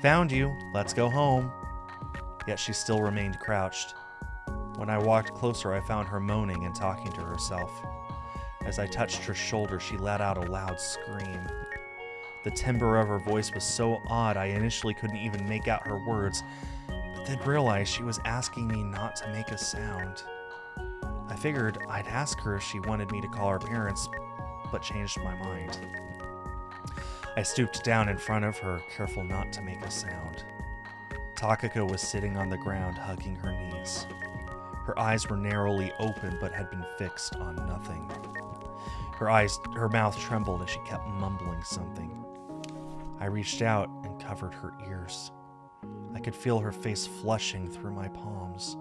"Found you. Let's go home." Yet she still remained crouched. When I walked closer, I found her moaning and talking to herself. As I touched her shoulder, she let out a loud scream. The timbre of her voice was so odd I initially couldn't even make out her words, but then realized she was asking me not to make a sound. I figured I'd ask her if she wanted me to call her parents, but changed my mind. I stooped down in front of her, careful not to make a sound. Takako was sitting on the ground, hugging her knees. Her eyes were narrowly open, but had been fixed on nothing. Her mouth trembled as she kept mumbling something. I reached out and covered her ears. I could feel her face flushing through my palms.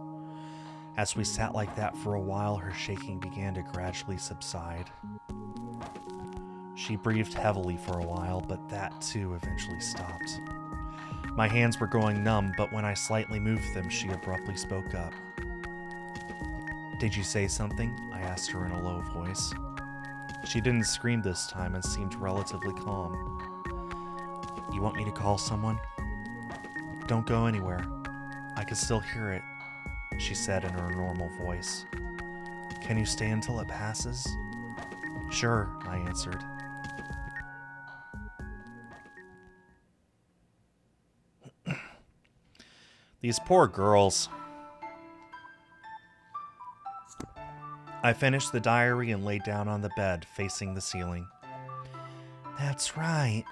As we sat like that for a while, her shaking began to gradually subside. She breathed heavily for a while, but that too eventually stopped. My hands were going numb, but when I slightly moved them, she abruptly spoke up. "Did you say something?" I asked her in a low voice. She didn't scream this time and seemed relatively calm. "You want me to call someone?" "Don't go anywhere. I can still hear it," she said in her normal voice. "Can you stay until it passes?" "Sure," I answered. These poor girls. I finished the diary and laid down on the bed, facing the ceiling. "That's right.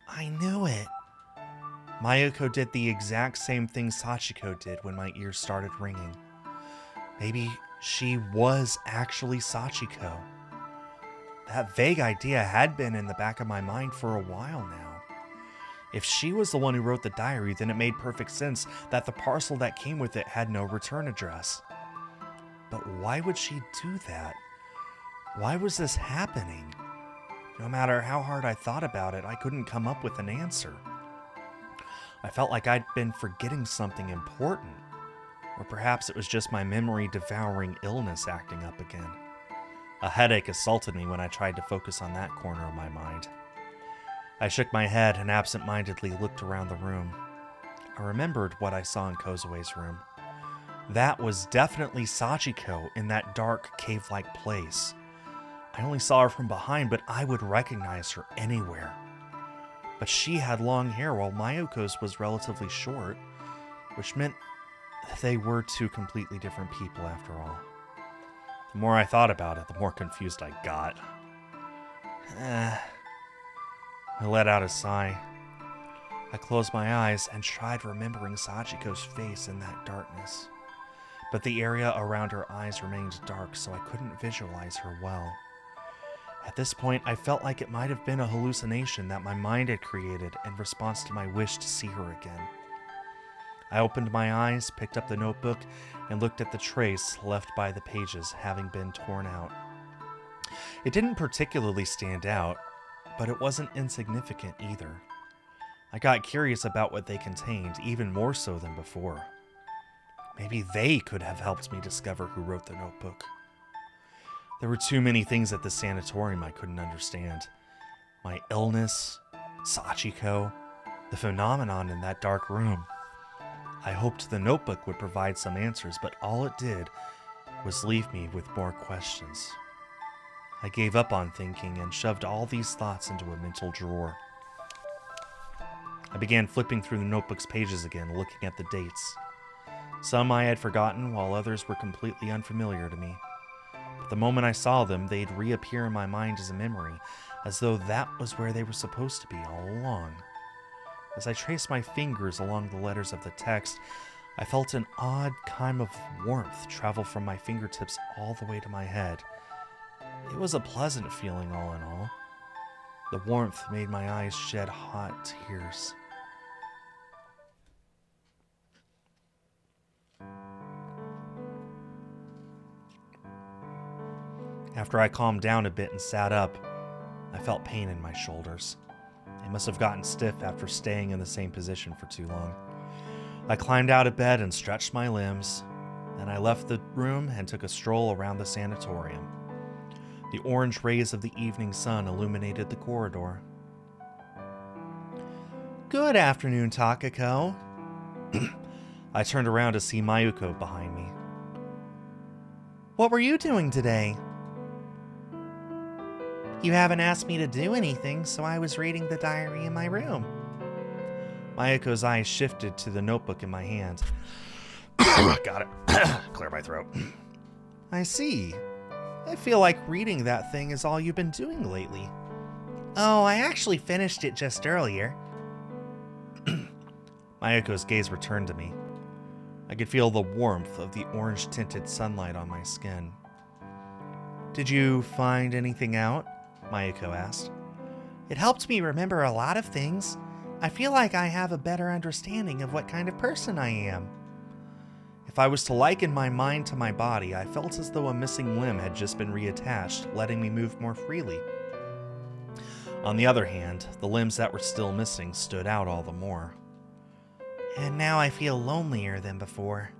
I knew it." Mayuko did the exact same thing Sachiko did when my ears started ringing. Maybe she was actually Sachiko. That vague idea had been in the back of my mind for a while now. If she was the one who wrote the diary, then it made perfect sense that the parcel that came with it had no return address. But why would she do that? Why was this happening? No matter how hard I thought about it, I couldn't come up with an answer. I felt like I'd been forgetting something important. Or perhaps it was just my memory-devouring illness acting up again. A headache assaulted me when I tried to focus on that corner of my mind. I shook my head and absent-mindedly looked around the room. I remembered what I saw in Kozue's room. That was definitely Sachiko in that dark, cave-like place. I only saw her from behind, but I would recognize her anywhere. But she had long hair while Mayuko's was relatively short, which meant they were two completely different people after all. The more I thought about it, the more confused I got. I let out a sigh. I closed my eyes and tried remembering Sachiko's face in that darkness. But the area around her eyes remained dark, so I couldn't visualize her well. At this point, I felt like it might have been a hallucination that my mind had created in response to my wish to see her again. I opened my eyes, picked up the notebook, and looked at the trace left by the pages having been torn out. It didn't particularly stand out, but it wasn't insignificant either. I got curious about what they contained, even more so than before. Maybe they could have helped me discover who wrote the notebook. There were too many things at the sanatorium I couldn't understand. My illness, Sachiko, the phenomenon in that dark room. I hoped the notebook would provide some answers, but all it did was leave me with more questions. I gave up on thinking and shoved all these thoughts into a mental drawer. I began flipping through the notebook's pages again, looking at the dates. Some I had forgotten, while others were completely unfamiliar to me. But the moment I saw them, they'd reappear in my mind as a memory, as though that was where they were supposed to be all along. As I traced my fingers along the letters of the text, I felt an odd kind of warmth travel from my fingertips all the way to my head. It was a pleasant feeling all in all. The warmth made my eyes shed hot tears. After I calmed down a bit and sat up, I felt pain in my shoulders. They must have gotten stiff after staying in the same position for too long. I climbed out of bed and stretched my limbs. Then I left the room and took a stroll around the sanatorium. The orange rays of the evening sun illuminated the corridor. Good afternoon, Takako. I turned around to see Mayuko behind me. What were you doing today? You haven't asked me to do anything, so I was reading the diary in my room. Mayuko's eyes shifted to the notebook in my hand. Got it. Clear my throat. I see. I feel like reading that thing is all you've been doing lately. Oh, I actually finished it just earlier. Mayuko's gaze returned to me. I could feel the warmth of the orange-tinted sunlight on my skin. Did you find anything out? Mayuko asked. It helped me remember a lot of things. I feel like I have a better understanding of what kind of person I am. If I was to liken my mind to my body, I felt as though a missing limb had just been reattached, letting me move more freely. On the other hand, the limbs that were still missing stood out all the more. And now I feel lonelier than before.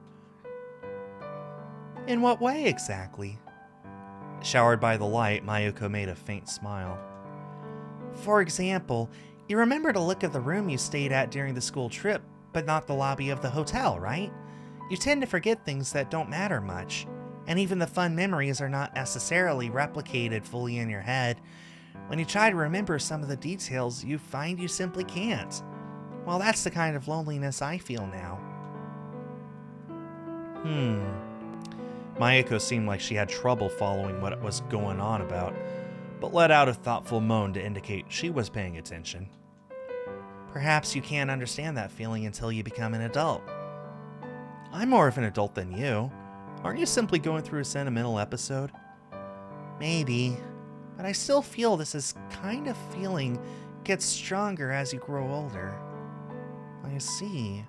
In what way exactly? Showered by the light, Mayuko made a faint smile. For example, you remember to look at the room you stayed at during the school trip, but not the lobby of the hotel, right? You tend to forget things that don't matter much, and even the fun memories are not necessarily replicated fully in your head. When you try to remember some of the details, you find you simply can't. Well, that's the kind of loneliness I feel now. Mayuko seemed like she had trouble following what was going on about, but let out a thoughtful moan to indicate she was paying attention. Perhaps you can't understand that feeling until you become an adult. I'm more of an adult than you. Aren't you simply going through a sentimental episode? Maybe, but I still feel this kind of feeling gets stronger as you grow older. I see.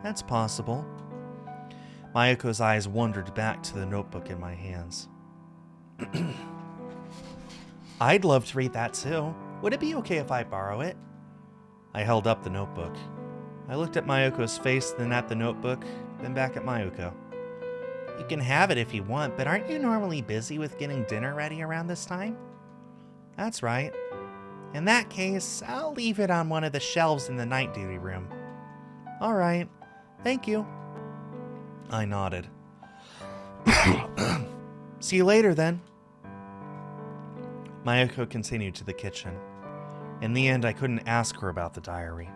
That's possible. Mayuko's eyes wandered back to the notebook in my hands. I'd love to read that too. Would it be okay if I borrow it? I held up the notebook. I looked at Mayuko's face, then at the notebook, then back at Mayuko. You can have it if you want, but aren't you normally busy with getting dinner ready around this time? That's right. In that case, I'll leave it on one of the shelves in the night duty room. All right. Thank you. I nodded. See you later, then. Mayuko continued to the kitchen. In the end, I couldn't ask her about the diary.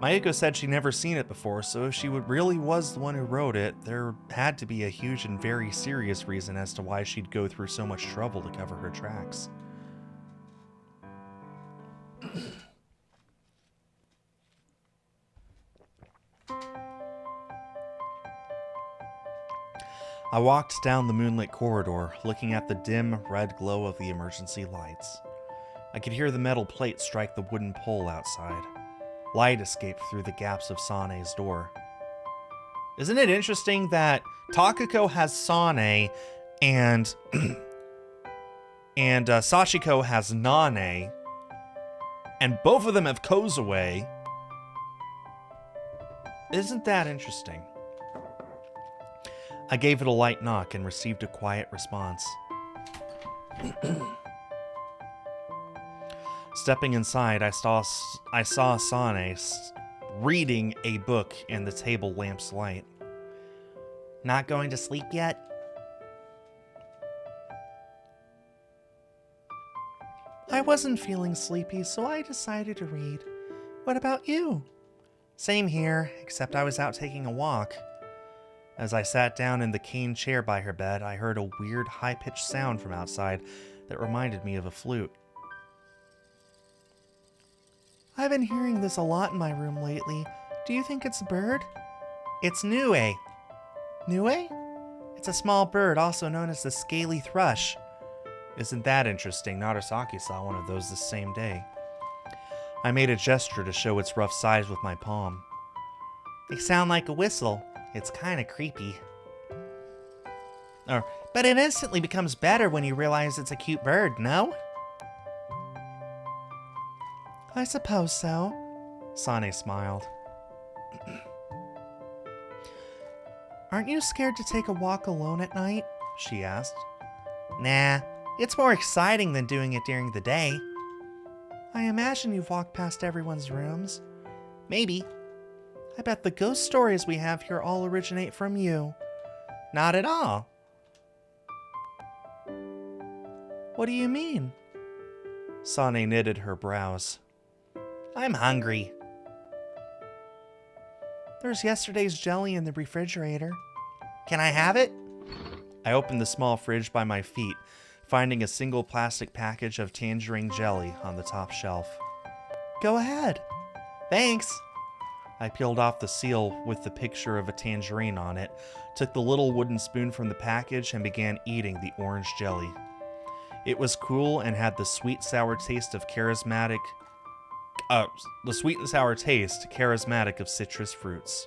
Mayuko said she'd never seen it before, so if she really was the one who wrote it, there had to be a huge and very serious reason as to why she'd go through so much trouble to cover her tracks. I walked down the moonlit corridor, looking at the dim red glow of the emergency lights. I could hear the metal plate strike the wooden pole outside. Light escaped through the gaps of Sane's door. Isn't it interesting that Takako has Sane and Sachiko has Nane, and both of them have Kozue? Isn't that interesting? I gave it a light knock and received a quiet response. Stepping inside, I saw Sane reading a book in the table lamp's light. Not going to sleep yet? I wasn't feeling sleepy, so I decided to read. What about you? Same here, except I was out taking a walk. As I sat down in the cane chair by her bed, I heard a weird, high-pitched sound from outside that reminded me of a flute. I've been hearing this a lot in my room lately. Do you think it's a bird? It's Nue. Nue? It's a small bird, also known as the scaly thrush. Isn't that interesting? Narasaki saw one of those this same day. I made a gesture to show its rough size with my palm. They sound like a whistle. It's kind of creepy. But it instantly becomes better when you realize it's a cute bird, no? I suppose so. Sane smiled. Aren't you scared to take a walk alone at night? She asked. Nah, it's more exciting than doing it during the day. I imagine you've walked past everyone's rooms. Maybe. I bet the ghost stories we have here all originate from you. Not at all. What do you mean? Sane knitted her brows. I'm hungry. There's yesterday's jelly in the refrigerator. Can I have it? I opened the small fridge by my feet, finding a single plastic package of tangerine jelly on the top shelf. Go ahead. Thanks. I peeled off the seal with the picture of a tangerine on it, took the little wooden spoon from the package, and began eating the orange jelly. It was cool and had the sweet and sour taste charismatic of citrus fruits.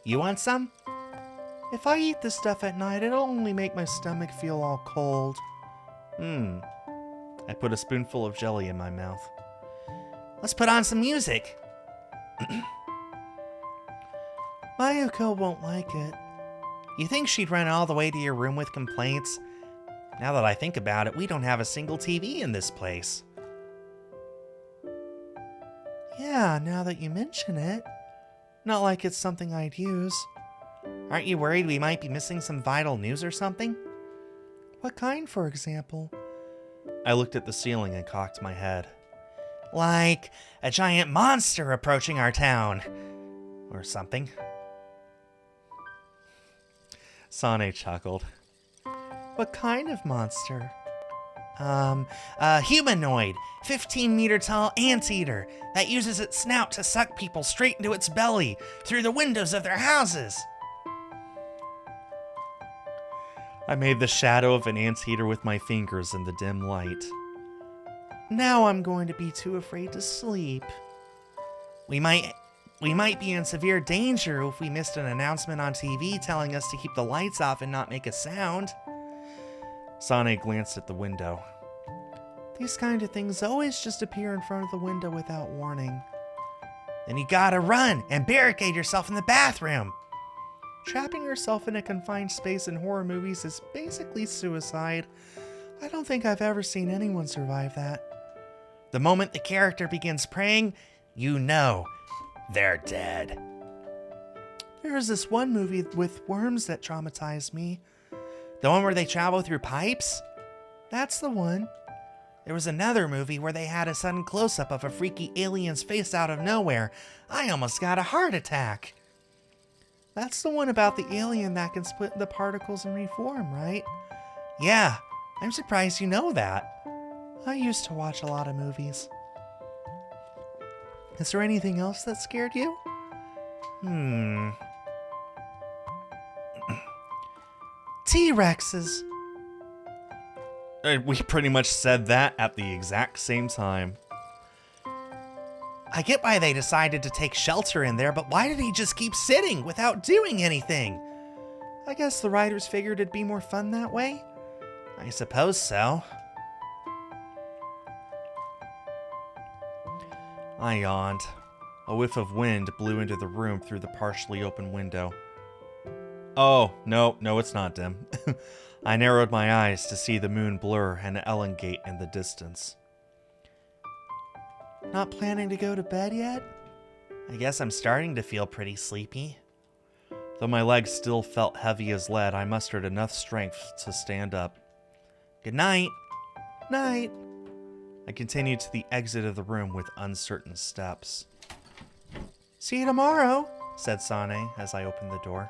You want some? If I eat this stuff at night, it'll only make my stomach feel all cold. I put a spoonful of jelly in my mouth. Let's put on some music. Mayuko won't like it. You think she'd run all the way to your room with complaints? Now that I think about it, we don't have a single TV in this place. Yeah, now that you mention it. Not like it's something I'd use. Aren't you worried we might be missing some vital news or something? What kind, for example? I looked at the ceiling and cocked my head. Like a giant monster approaching our town. Or something. Sane chuckled. What kind of monster? A humanoid, 15-meter tall anteater that uses its snout to suck people straight into its belly through the windows of their houses. I made the shadow of an anteater with my fingers in the dim light. Now I'm going to be too afraid to sleep. We might be in severe danger if we missed an announcement on TV telling us to keep the lights off and not make a sound. Sane glanced at the window. These kind of things always just appear in front of the window without warning. Then you gotta run and barricade yourself in the bathroom. Trapping yourself in a confined space in horror movies is basically suicide. I don't think I've ever seen anyone survive that. The moment the character begins praying, you know they're dead. There was this one movie with worms that traumatized me. The one where they travel through pipes? That's the one. There was another movie where they had a sudden close-up of a freaky alien's face out of nowhere. I almost got a heart attack. That's the one about the alien that can split into particles and reform, right? Yeah, I'm surprised you know that. I used to watch a lot of movies. Is there anything else that scared you? T-Rexes. We pretty much said that at the exact same time. I get why they decided to take shelter in there, but why did he just keep sitting without doing anything? I guess the writers figured it'd be more fun that way? I suppose so. I yawned. A whiff of wind blew into the room through the partially open window. Oh, no, it's not dim. I narrowed my eyes to see the moon blur and elongate in the distance. Not planning to go to bed yet? I guess I'm starting to feel pretty sleepy. Though my legs still felt heavy as lead, I mustered enough strength to stand up. Good night. Night. I continued to the exit of the room with uncertain steps. See you tomorrow, said Sane as I opened the door.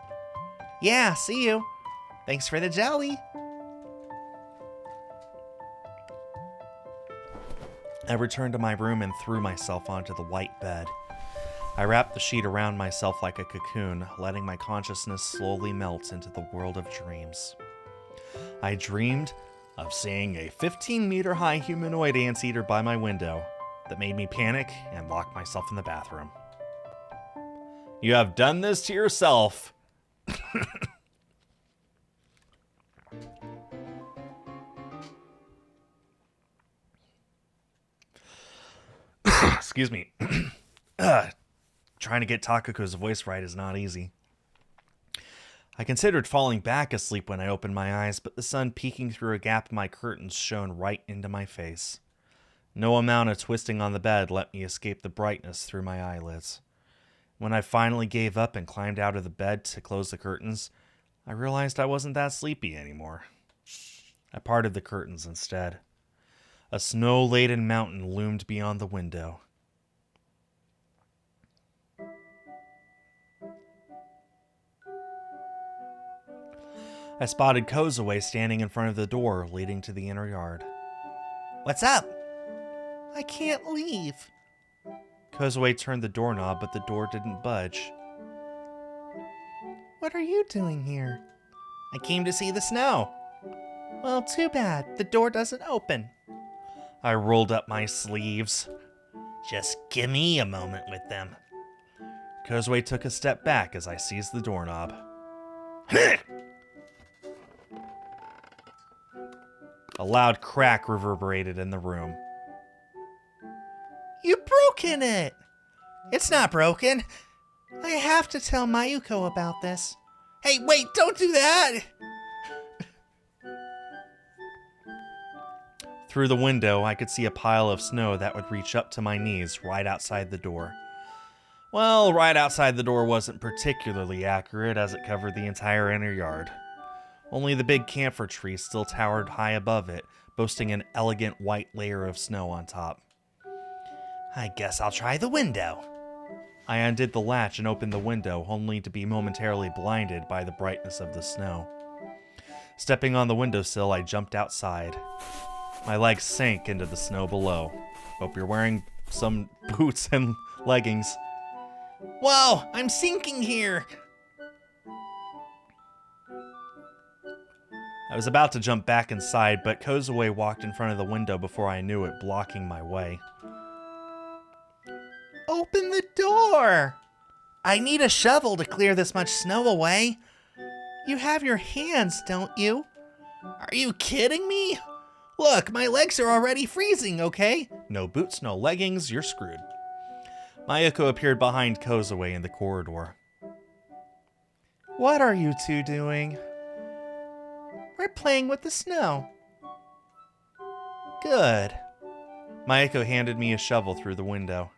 Yeah, see you. Thanks for the jelly. I returned to my room and threw myself onto the white bed. I wrapped the sheet around myself like a cocoon, letting my consciousness slowly melt into the world of dreams. I dreamed of seeing a 15-meter high humanoid anteater by my window that made me panic and lock myself in the bathroom. You have done this to yourself. Excuse me. Trying to get Takako's voice right is not easy. I considered falling back asleep when I opened my eyes, but the sun peeking through a gap in my curtains shone right into my face. No amount of twisting on the bed let me escape the brightness through my eyelids. When I finally gave up and climbed out of the bed to close the curtains, I realized I wasn't that sleepy anymore. I parted the curtains instead. A snow-laden mountain loomed beyond the window. I spotted Kozue standing in front of the door leading to the inner yard. "What's up?" "I can't leave." Kozue turned the doorknob, but the door didn't budge. "What are you doing here?" "I came to see the snow." "Well, too bad. The door doesn't open." I rolled up my sleeves. "Just give me a moment with them." Kozue took a step back as I seized the doorknob. A loud crack reverberated in the room. "You've broken it!" "It's not broken. I have to tell Mayuko about this." "Hey, wait, don't do that!" Through the window, I could see a pile of snow that would reach up to my knees right outside the door. Well, right outside the door wasn't particularly accurate, as it covered the entire inner yard. Only the big camphor tree still towered high above it, boasting an elegant white layer of snow on top. "I guess I'll try the window." I undid the latch and opened the window, only to be momentarily blinded by the brightness of the snow. Stepping on the windowsill, I jumped outside. My legs sank into the snow below. Hope you're wearing some boots and leggings. "Whoa, I'm sinking here!" I was about to jump back inside, but Kozue walked in front of the window before I knew it, blocking my way. "Open the door!" "I need a shovel to clear this much snow away." "You have your hands, don't you?" "Are you kidding me? Look, my legs are already freezing, okay?" "No boots, no leggings, you're screwed." Mayuko appeared behind Kozue in the corridor. "What are you two doing?" "We're playing with the snow." "Good." Mayuko handed me a shovel through the window.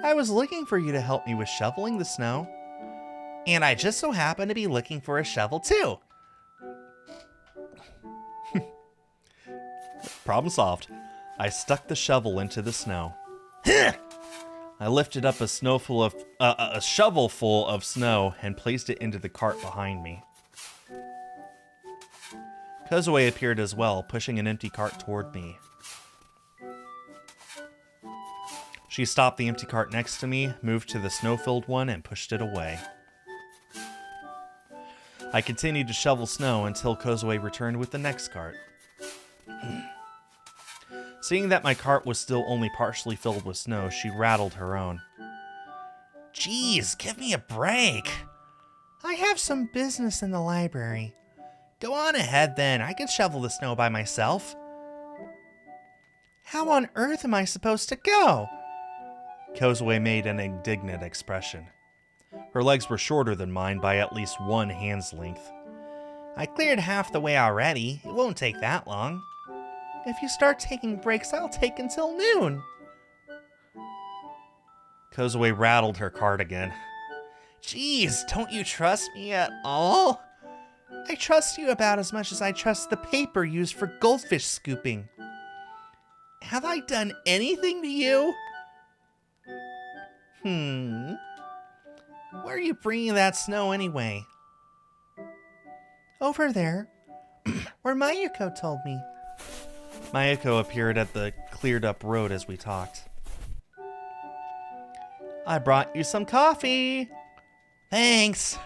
"I was looking for you to help me with shoveling the snow." "And I just so happen to be looking for a shovel too." Problem solved. I stuck the shovel into the snow. I lifted up a shovel full of snow and placed it into the cart behind me. Kozue appeared as well, pushing an empty cart toward me. She stopped the empty cart next to me, moved to the snow-filled one, and pushed it away. I continued to shovel snow until Kozue returned with the next cart. Seeing that my cart was still only partially filled with snow, she rattled her own. "Geez, give me a break." "I have some business in the library." "Go on ahead then, I can shovel the snow by myself." "How on earth am I supposed to go?" Kozue made an indignant expression. Her legs were shorter than mine by at least one hand's length. "I cleared half the way already. It won't take that long." "If you start taking breaks, I'll take until noon." Kozue rattled her cart again. "Geez, don't you trust me at all?" "I trust you about as much as I trust the paper used for goldfish scooping." "Have I done anything to you?" Where are you bringing that snow anyway?" "Over there, where Mayuko told me." Mayuko appeared at the cleared-up road as we talked. "I brought you some coffee." "Thanks."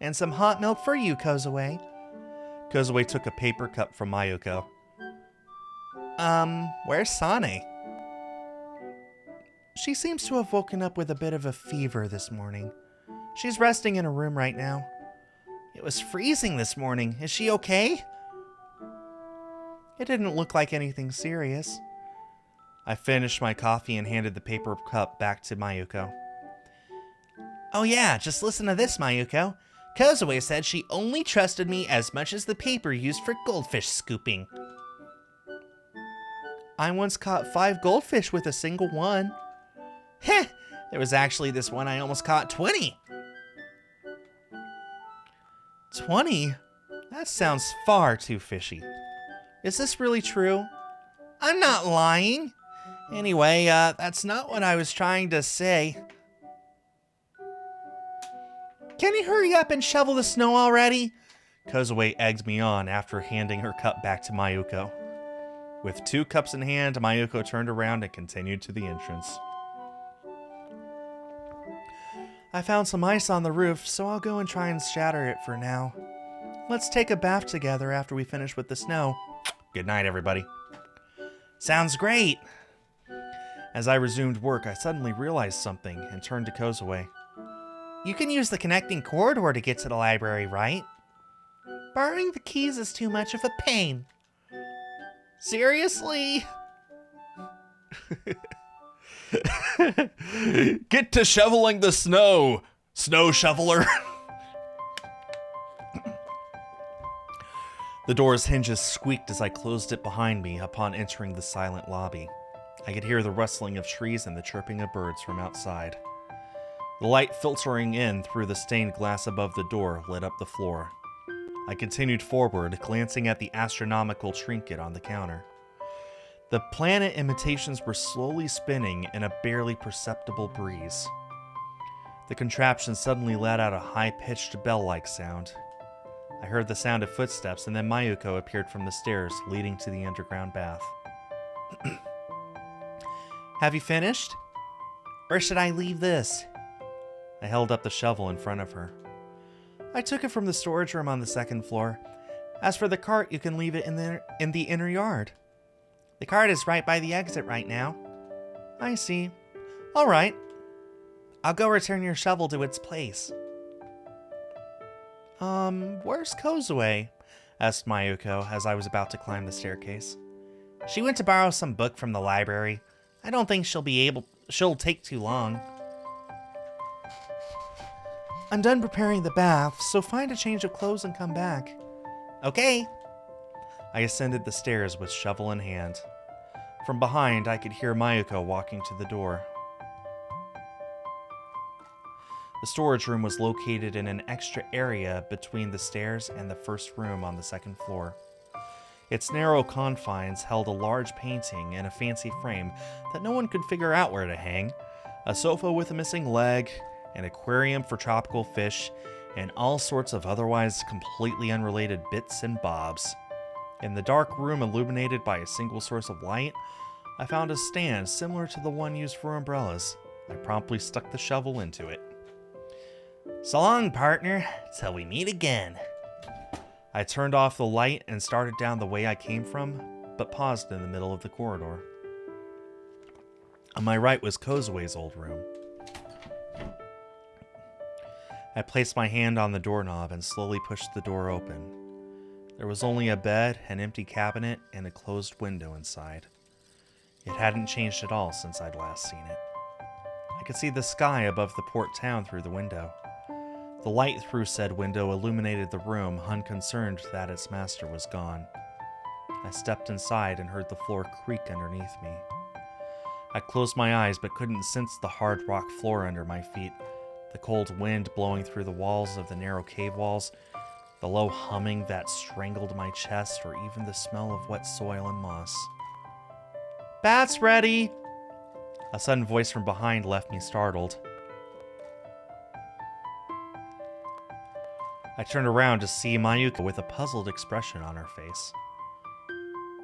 "And some hot milk for you, Kozue." Kozue took a paper cup from Mayuko. Where's Sane?" "She seems to have woken up with a bit of a fever this morning. She's resting in her room right now." "It was freezing this morning. Is she okay?" "It didn't look like anything serious." I finished my coffee and handed the paper cup back to Mayuko. Oh yeah, just listen to this, Mayuko. Kozue said she only trusted me as much as the paper used for goldfish scooping. I once caught 5 goldfish with a single one. Heh, there was actually this one I almost caught 20. 20? That sounds far too fishy. Is this really true? I'm not lying. Anyway, that's not what I was trying to say. Can you hurry up and shovel the snow already? Kozue egged me on after handing her cup back to Mayuko. With 2 cups in hand, Mayuko turned around and continued to the entrance. I found some ice on the roof, so I'll go and try and shatter it for now. Let's take a bath together after we finish with the snow. Good night, everybody. Sounds great. As I resumed work, I suddenly realized something and turned to Kozue. You can use the connecting corridor to get to the library, right? Borrowing the keys is too much of a pain. Seriously? Get to shoveling the snow, snow shoveler. The door's hinges squeaked as I closed it behind me upon entering the silent lobby. I could hear the rustling of trees and the chirping of birds from outside. The light filtering in through the stained glass above the door lit up the floor. I continued forward, glancing at the astronomical trinket on the counter. The planet imitations were slowly spinning in a barely perceptible breeze. The contraption suddenly let out a high-pitched bell-like sound. I heard the sound of footsteps, and then Mayuko appeared from the stairs leading to the underground bath. Have you finished? Or should I leave this? I held up the shovel in front of her. I took it from the storage room on the 2nd floor. As for the cart, you can leave it in the inner yard. The cart is right by the exit right now. I see. All right. I'll go return your shovel to its place. Where's Kozue? Asked Mayuko as I was about to climb the staircase. She went to borrow some book from the library. I don't think she'll take too long. I'm done preparing the bath, so find a change of clothes and come back. Okay. I ascended the stairs with shovel in hand. From behind, I could hear Mayuko walking to the door. The storage room was located in an extra area between the stairs and the first room on the 2nd floor. Its narrow confines held a large painting in a fancy frame that no one could figure out where to hang, a sofa with a missing leg, an aquarium for tropical fish, and all sorts of otherwise completely unrelated bits and bobs. In the dark room illuminated by a single source of light, I found a stand similar to the one used for umbrellas. I promptly stuck the shovel into it. So long, partner, till we meet again. I turned off the light and started down the way I came from, but paused in the middle of the corridor. On my right was Kozue's old room. I placed my hand on the doorknob and slowly pushed the door open. There was only a bed, an empty cabinet, and a closed window inside. It hadn't changed at all since I'd last seen it. I could see the sky above the port town through the window. The light through said window illuminated the room, unconcerned that its master was gone. I stepped inside and heard the floor creak underneath me. I closed my eyes but couldn't sense the hard rock floor under my feet, the cold wind blowing through the walls of the narrow cave walls, the low humming that strangled my chest, or even the smell of wet soil and moss. Bath's ready! A sudden voice from behind left me startled. I turned around to see Mayuko with a puzzled expression on her face.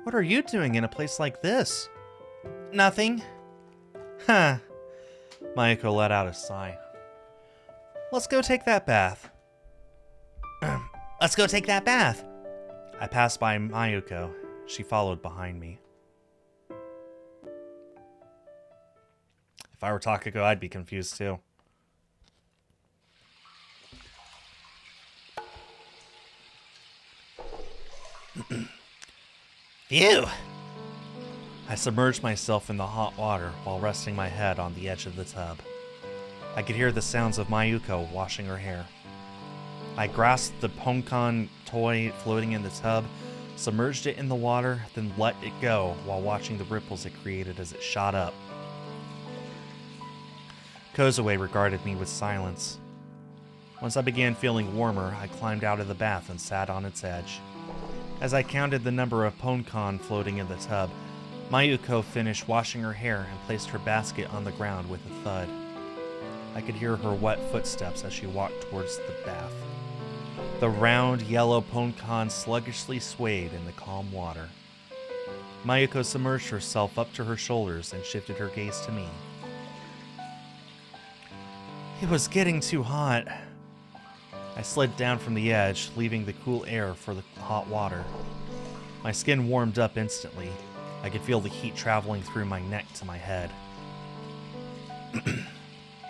What are you doing in a place like this? Nothing. Huh. Mayuko let out a sigh. Let's go take that bath. Let's go take that bath. I passed by Mayuko. She followed behind me. If I were Takako, I'd be confused too. Phew. I submerged myself in the hot water while resting my head on the edge of the tub. I could hear the sounds of Mayuko washing her hair. I grasped the Poncon toy floating in the tub, submerged it in the water, then let it go while watching the ripples it created as it shot up. Kozue regarded me with silence. Once I began feeling warmer, I climbed out of the bath and sat on its edge. As I counted the number of Poncon floating in the tub, Mayuko finished washing her hair and placed her basket on the ground with a thud. I could hear her wet footsteps as she walked towards the bath. The round, yellow Poncon sluggishly swayed in the calm water. Mayuko submerged herself up to her shoulders and shifted her gaze to me. It was getting too hot. I slid down from the edge, leaving the cool air for the hot water. My skin warmed up instantly. I could feel the heat traveling through my neck to my head.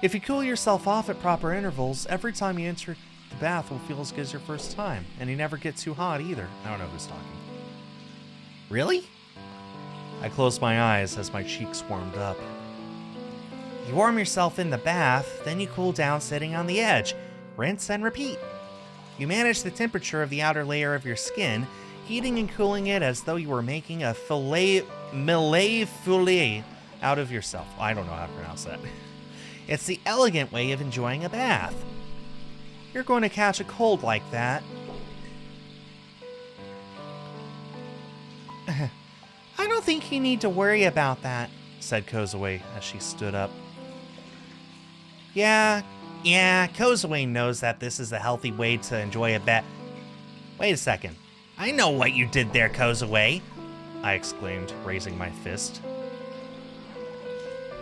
If you cool yourself off at proper intervals, every time you enter the bath will feel as good as your first time, and you never get too hot either. I don't know who's talking. Really? I closed my eyes as my cheeks warmed up. You warm yourself in the bath, then you cool down sitting on the edge. Rinse and repeat. You manage the temperature of the outer layer of your skin, heating and cooling it as though you were making a millet filet out of yourself. I don't know how to pronounce that. It's the elegant way of enjoying a bath. You're going to catch a cold like that. I don't think you need to worry about that, said Kozue as she stood up. Yeah, Kozue knows that this is a healthy way to enjoy a bath. Wait a second. I know what you did there, Kozue, I exclaimed, raising my fist.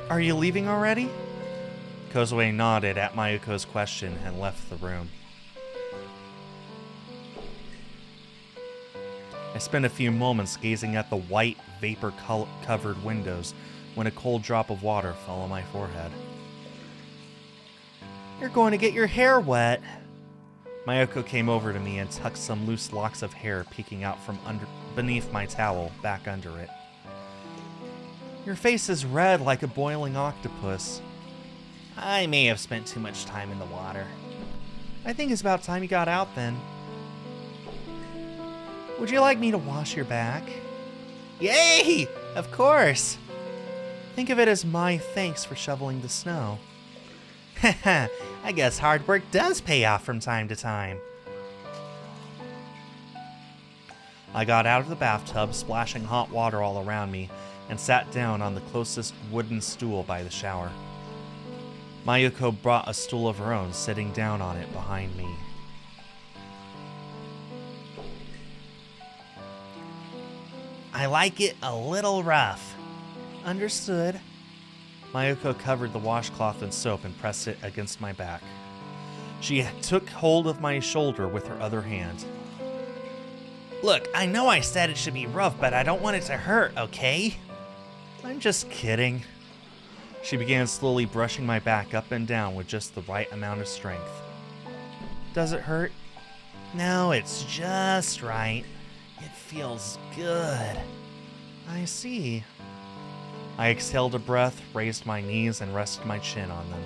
Are you leaving already? Kozue nodded at Mayuko's question and left the room. I spent a few moments gazing at the white, vapor-covered windows when a cold drop of water fell on my forehead. You're going to get your hair wet. Mayuko came over to me and tucked some loose locks of hair peeking out from beneath my towel back under it. Your face is red like a boiling octopus. I may have spent too much time in the water. I think it's about time you got out then. Would you like me to wash your back? Yay! Of course! Think of it as my thanks for shoveling the snow. Haha, I guess hard work does pay off from time to time. I got out of the bathtub, splashing hot water all around me, and sat down on the closest wooden stool by the shower. Mayuko brought a stool of her own, sitting down on it behind me. I like it a little rough. Understood. Mayuko covered the washcloth in soap and pressed it against my back. She took hold of my shoulder with her other hand. Look, I know I said it should be rough, but I don't want it to hurt, okay? I'm just kidding. She began slowly brushing my back up and down with just the right amount of strength. Does it hurt? No, it's just right. It feels good. I see. I exhaled a breath, raised my knees, and rested my chin on them.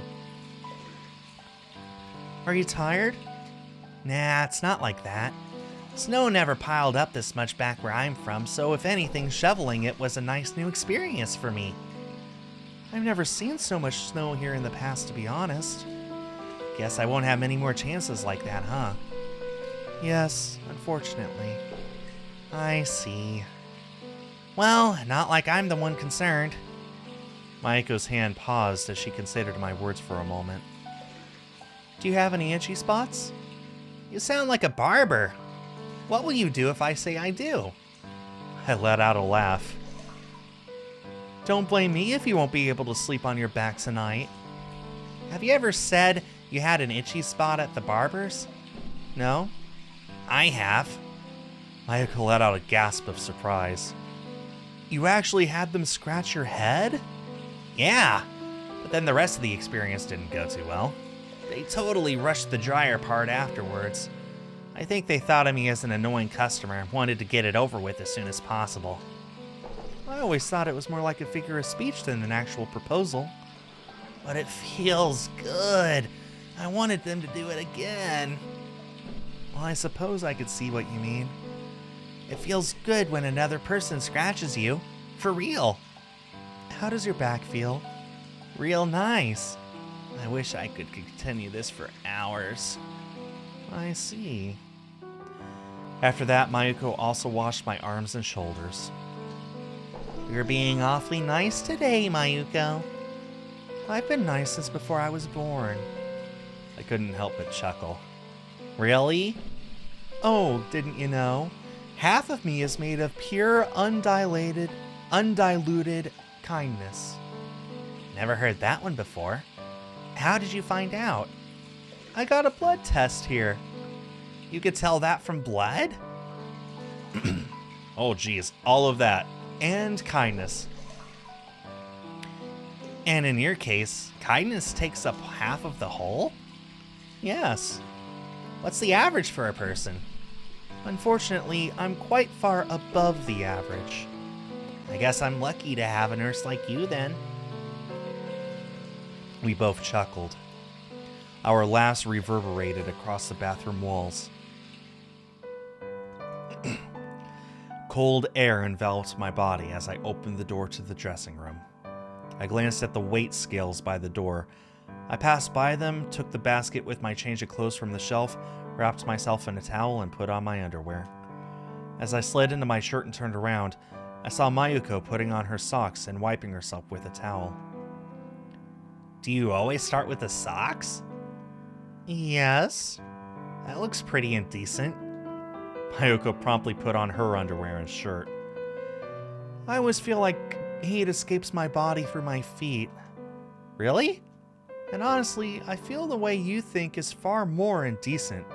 Are you tired? Nah, it's not like that. Snow never piled up this much back where I'm from, so if anything, shoveling it was a nice new experience for me. I've never seen so much snow here in the past, to be honest. Guess I won't have many more chances like that, huh? Yes, unfortunately. I see. Well, not like I'm the one concerned. Mayuko's hand paused as she considered my words for a moment. Do you have any itchy spots? You sound like a barber. What will you do if I say I do? I let out a laugh. Don't blame me if you won't be able to sleep on your back tonight. Have you ever said you had an itchy spot at the barber's? No? I have. Mayuko let out a gasp of surprise. You actually had them scratch your head? Yeah, but then the rest of the experience didn't go too well. They totally rushed the dryer part afterwards. I think they thought of me as an annoying customer and wanted to get it over with as soon as possible. I always thought it was more like a figure of speech than an actual proposal. But it feels good. I wanted them to do it again. Well, I suppose I could see what you mean. It feels good when another person scratches you. For real. How does your back feel? Real nice. I wish I could continue this for hours. I see. After that, Mayuko also washed my arms and shoulders. You're being awfully nice today, Mayuko. I've been nice since before I was born. I couldn't help but chuckle. Really? Oh, didn't you know? Half of me is made of pure, undiluted kindness. Never heard that one before. How did you find out? I got a blood test here. You could tell that from blood? Oh geez, all of that. And kindness. And in your case, kindness takes up half of the whole? Yes. What's the average for a person? Unfortunately, I'm quite far above the average. I guess I'm lucky to have a nurse like you then. We both chuckled. Our laughs reverberated across the bathroom walls. Cold air enveloped my body as I opened the door to the dressing room. I glanced at the weight scales by the door. I passed by them, took the basket with my change of clothes from the shelf, wrapped myself in a towel, and put on my underwear. As I slid into my shirt and turned around, I saw Mayuko putting on her socks and wiping herself with a towel. Do you always start with the socks? Yes. That looks pretty indecent. Mayuko promptly put on her underwear and shirt. I always feel like heat escapes my body through my feet. Really? And honestly, I feel the way you think is far more indecent.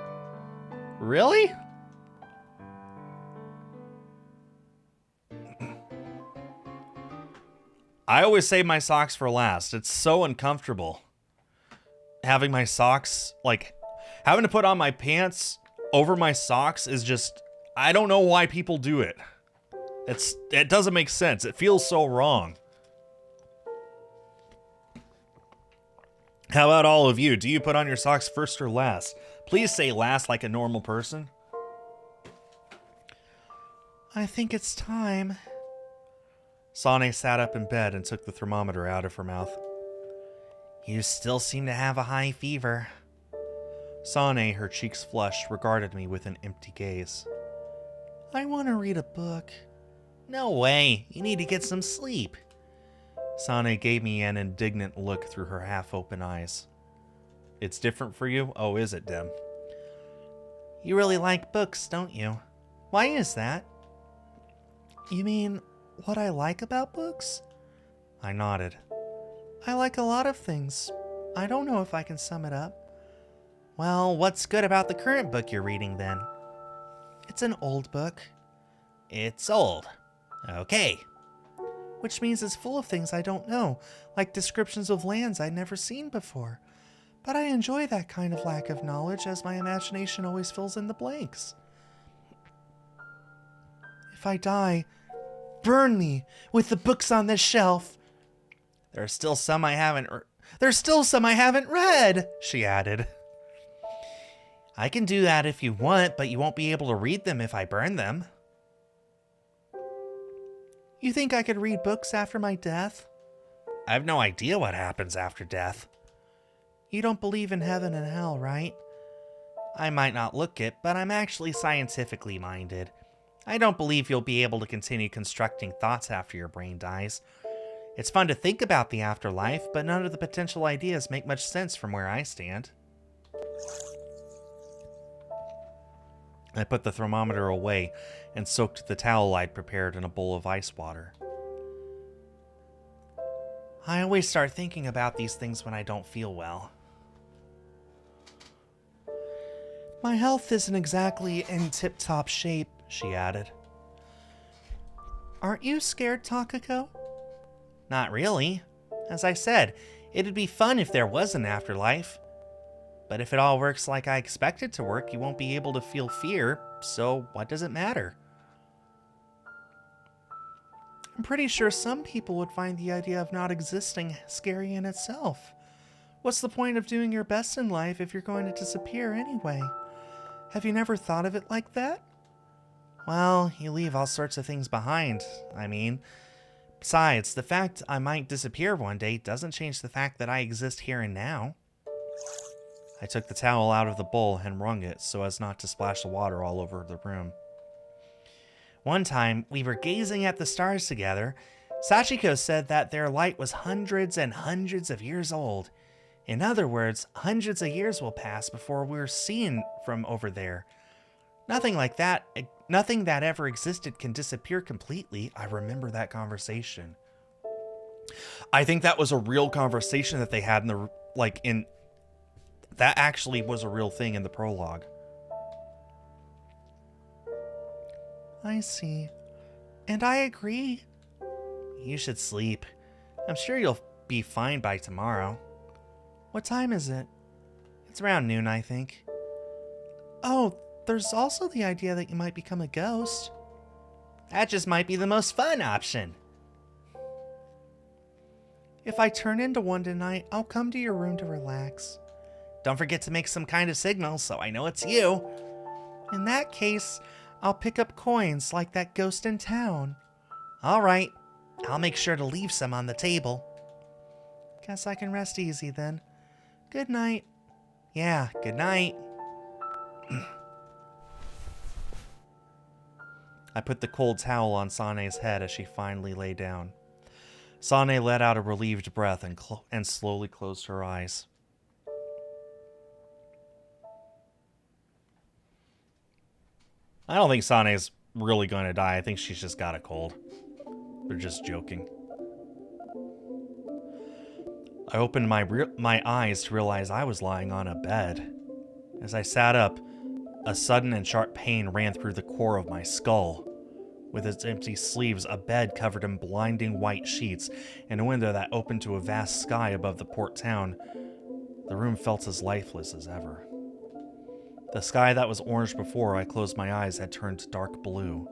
Really? I always save my socks for last. It's so uncomfortable. Having my socks, having to put on my pants over my socks is just, I don't know why people do it. It doesn't make sense. It feels so wrong. How about all of you? Do you put on your socks first or last? Please say last like a normal person. I think it's time. Sane sat up in bed and took the thermometer out of her mouth. You still seem to have a high fever. Sane, her cheeks flushed, regarded me with an empty gaze. I want to read a book. No way. You need to get some sleep. Sane gave me an indignant look through her half-open eyes. It's different for you? Oh, is it, Dim? You really like books, don't you? Why is that? You mean what I like about books? I nodded. I like a lot of things. I don't know if I can sum it up. Well, what's good about the current book you're reading, then? It's an old book. It's old. Okay. Which means it's full of things I don't know, like descriptions of lands I'd never seen before. But I enjoy that kind of lack of knowledge, as my imagination always fills in the blanks. If I die, burn me with the books on this shelf. There's still some I haven't read, she added. I can do that if you want, but you won't be able to read them if I burn them. You think I could read books after my death? I have no idea what happens after death. You don't believe in heaven and hell, right? I might not look it, but I'm actually scientifically minded. I don't believe you'll be able to continue constructing thoughts after your brain dies. It's fun to think about the afterlife, but none of the potential ideas make much sense from where I stand. I put the thermometer away and soaked the towel I'd prepared in a bowl of ice water. I always start thinking about these things when I don't feel well. My health isn't exactly in tip-top shape, she added. Aren't you scared, Takako? Not really. As I said, it'd be fun if there was an afterlife. But if it all works like I expect it to work, you won't be able to feel fear, so what does it matter? I'm pretty sure some people would find the idea of not existing scary in itself. What's the point of doing your best in life if you're going to disappear anyway? Have you never thought of it like that? Well, you leave all sorts of things behind, I mean. Besides, the fact I might disappear one day doesn't change the fact that I exist here and now. I took the towel out of the bowl and wrung it so as not to splash the water all over the room. One time, we were gazing at the stars together. Sachiko said that their light was hundreds and hundreds of years old. In other words, hundreds of years will pass before we're seen from over there. Nothing that ever existed can disappear completely. I remember that conversation. I think that was a real conversation that they had that actually was a real thing in the prologue. I see. And I agree. You should sleep. I'm sure you'll be fine by tomorrow. What time is it? It's around noon, I think. Oh, there's also the idea that you might become a ghost. That just might be the most fun option. If I turn into one tonight, I'll come to your room to relax. Don't forget to make some kind of signal so I know it's you. In that case, I'll pick up coins like that ghost in town. All right, I'll make sure to leave some on the table. Guess I can rest easy then. Good night. Yeah, good night. I put the cold towel on Sane's head as she finally lay down. Sane let out a relieved breath and slowly closed her eyes. I don't think Sane's really going to die. I think she's just got a cold. They're just joking. I opened my eyes to realize I was lying on a bed. As I sat up, a sudden and sharp pain ran through the core of my skull. With its empty sleeves, a bed covered in blinding white sheets, and a window that opened to a vast sky above the port town, the room felt as lifeless as ever. The sky that was orange before I closed my eyes had turned dark blue.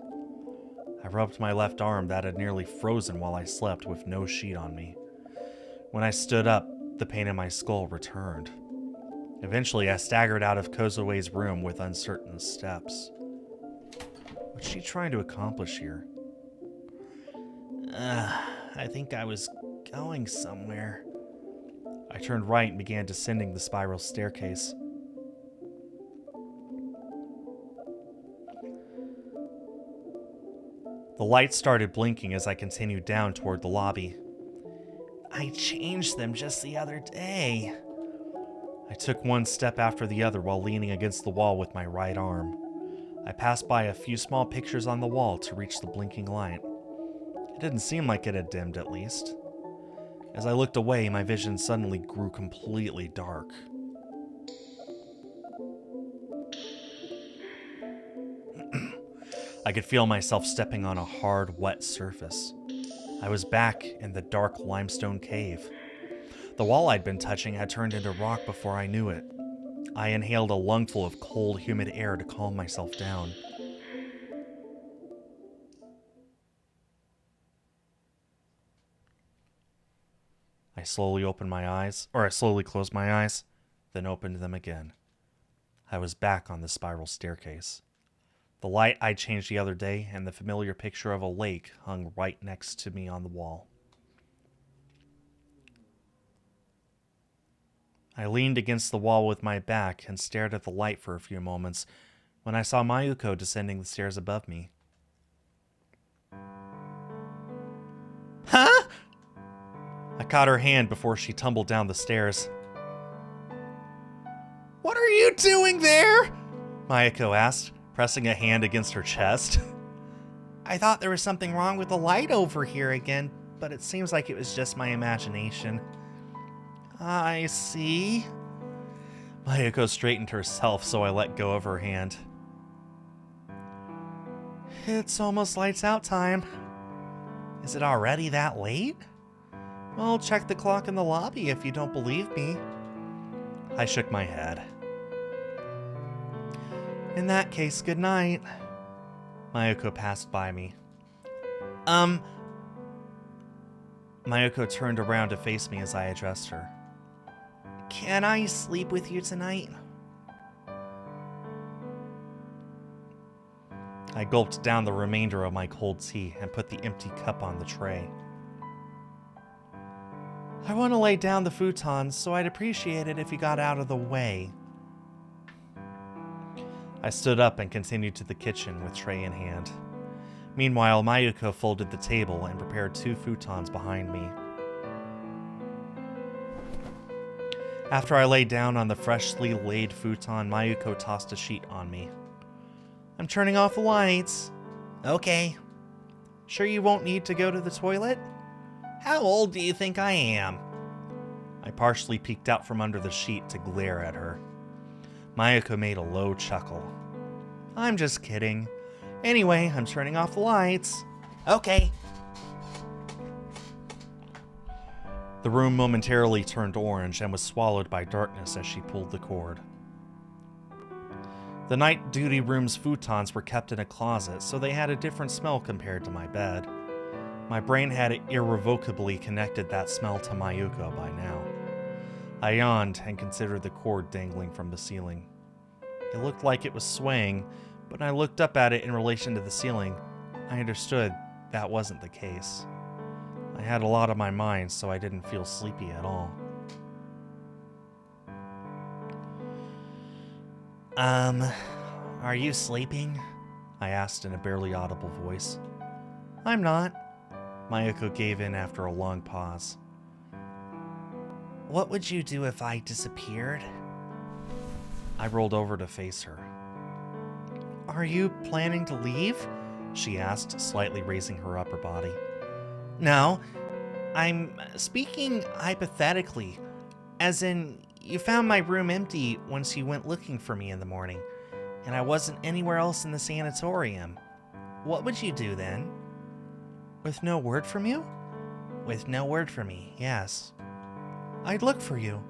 I rubbed my left arm that had nearly frozen while I slept with no sheet on me. When I stood up, the pain in my skull returned. Eventually, I staggered out of Kozue's room with uncertain steps. What's she trying to accomplish here? I think I was going somewhere. I turned right and began descending the spiral staircase. The lights started blinking as I continued down toward the lobby. I changed them just the other day. I took one step after the other while leaning against the wall with my right arm. I passed by a few small pictures on the wall to reach the blinking light. It didn't seem like it had dimmed, at least. As I looked away, my vision suddenly grew completely dark. I could feel myself stepping on a hard, wet surface. I was back in the dark limestone cave. The wall I'd been touching had turned into rock before I knew it. I inhaled a lungful of cold, humid air to calm myself down. I slowly closed my eyes, then opened them again. I was back on the spiral staircase. The light I changed the other day and the familiar picture of a lake hung right next to me on the wall. I leaned against the wall with my back and stared at the light for a few moments when I saw Mayuko descending the stairs above me. Huh? I caught her hand before she tumbled down the stairs. What are you doing there? Mayuko asked, pressing a hand against her chest. I thought there was something wrong with the light over here again, but it seems like it was just my imagination. I see. Mayuko straightened herself, so I let go of her hand. It's almost lights out time. Is it already that late? Well, check the clock in the lobby if you don't believe me. I shook my head. In that case, good night. Mayuko passed by me. Mayuko turned around to face me as I addressed her. Can I sleep with you tonight? I gulped down the remainder of my cold tea and put the empty cup on the tray. I want to lay down the futon, so I'd appreciate it if you got out of the way. I stood up and continued to the kitchen with tray in hand. Meanwhile, Mayuko folded the table and prepared 2 futons behind me. After I lay down on the freshly laid futon, Mayuko tossed a sheet on me. I'm turning off the lights. Okay. Sure you won't need to go to the toilet? How old do you think I am? I partially peeked out from under the sheet to glare at her. Mayuko made a low chuckle. I'm just kidding. Anyway, I'm turning off the lights. Okay. The room momentarily turned orange and was swallowed by darkness as she pulled the cord. The night duty room's futons were kept in a closet, so they had a different smell compared to my bed. My brain had irrevocably connected that smell to Mayuko by now. I yawned and considered the cord dangling from the ceiling. It looked like it was swaying, but when I looked up at it in relation to the ceiling, I understood that wasn't the case. I had a lot on my mind, so I didn't feel sleepy at all. Are you sleeping? I asked in a barely audible voice. I'm not. Mayuko gave in after a long pause. What would you do if I disappeared? I rolled over to face her. Are you planning to leave? She asked, slightly raising her upper body. No, I'm speaking hypothetically, as in you found my room empty once you went looking for me in the morning, and I wasn't anywhere else in the sanatorium. What would you do then? With no word from you? With no word from me, yes. I'd look for you.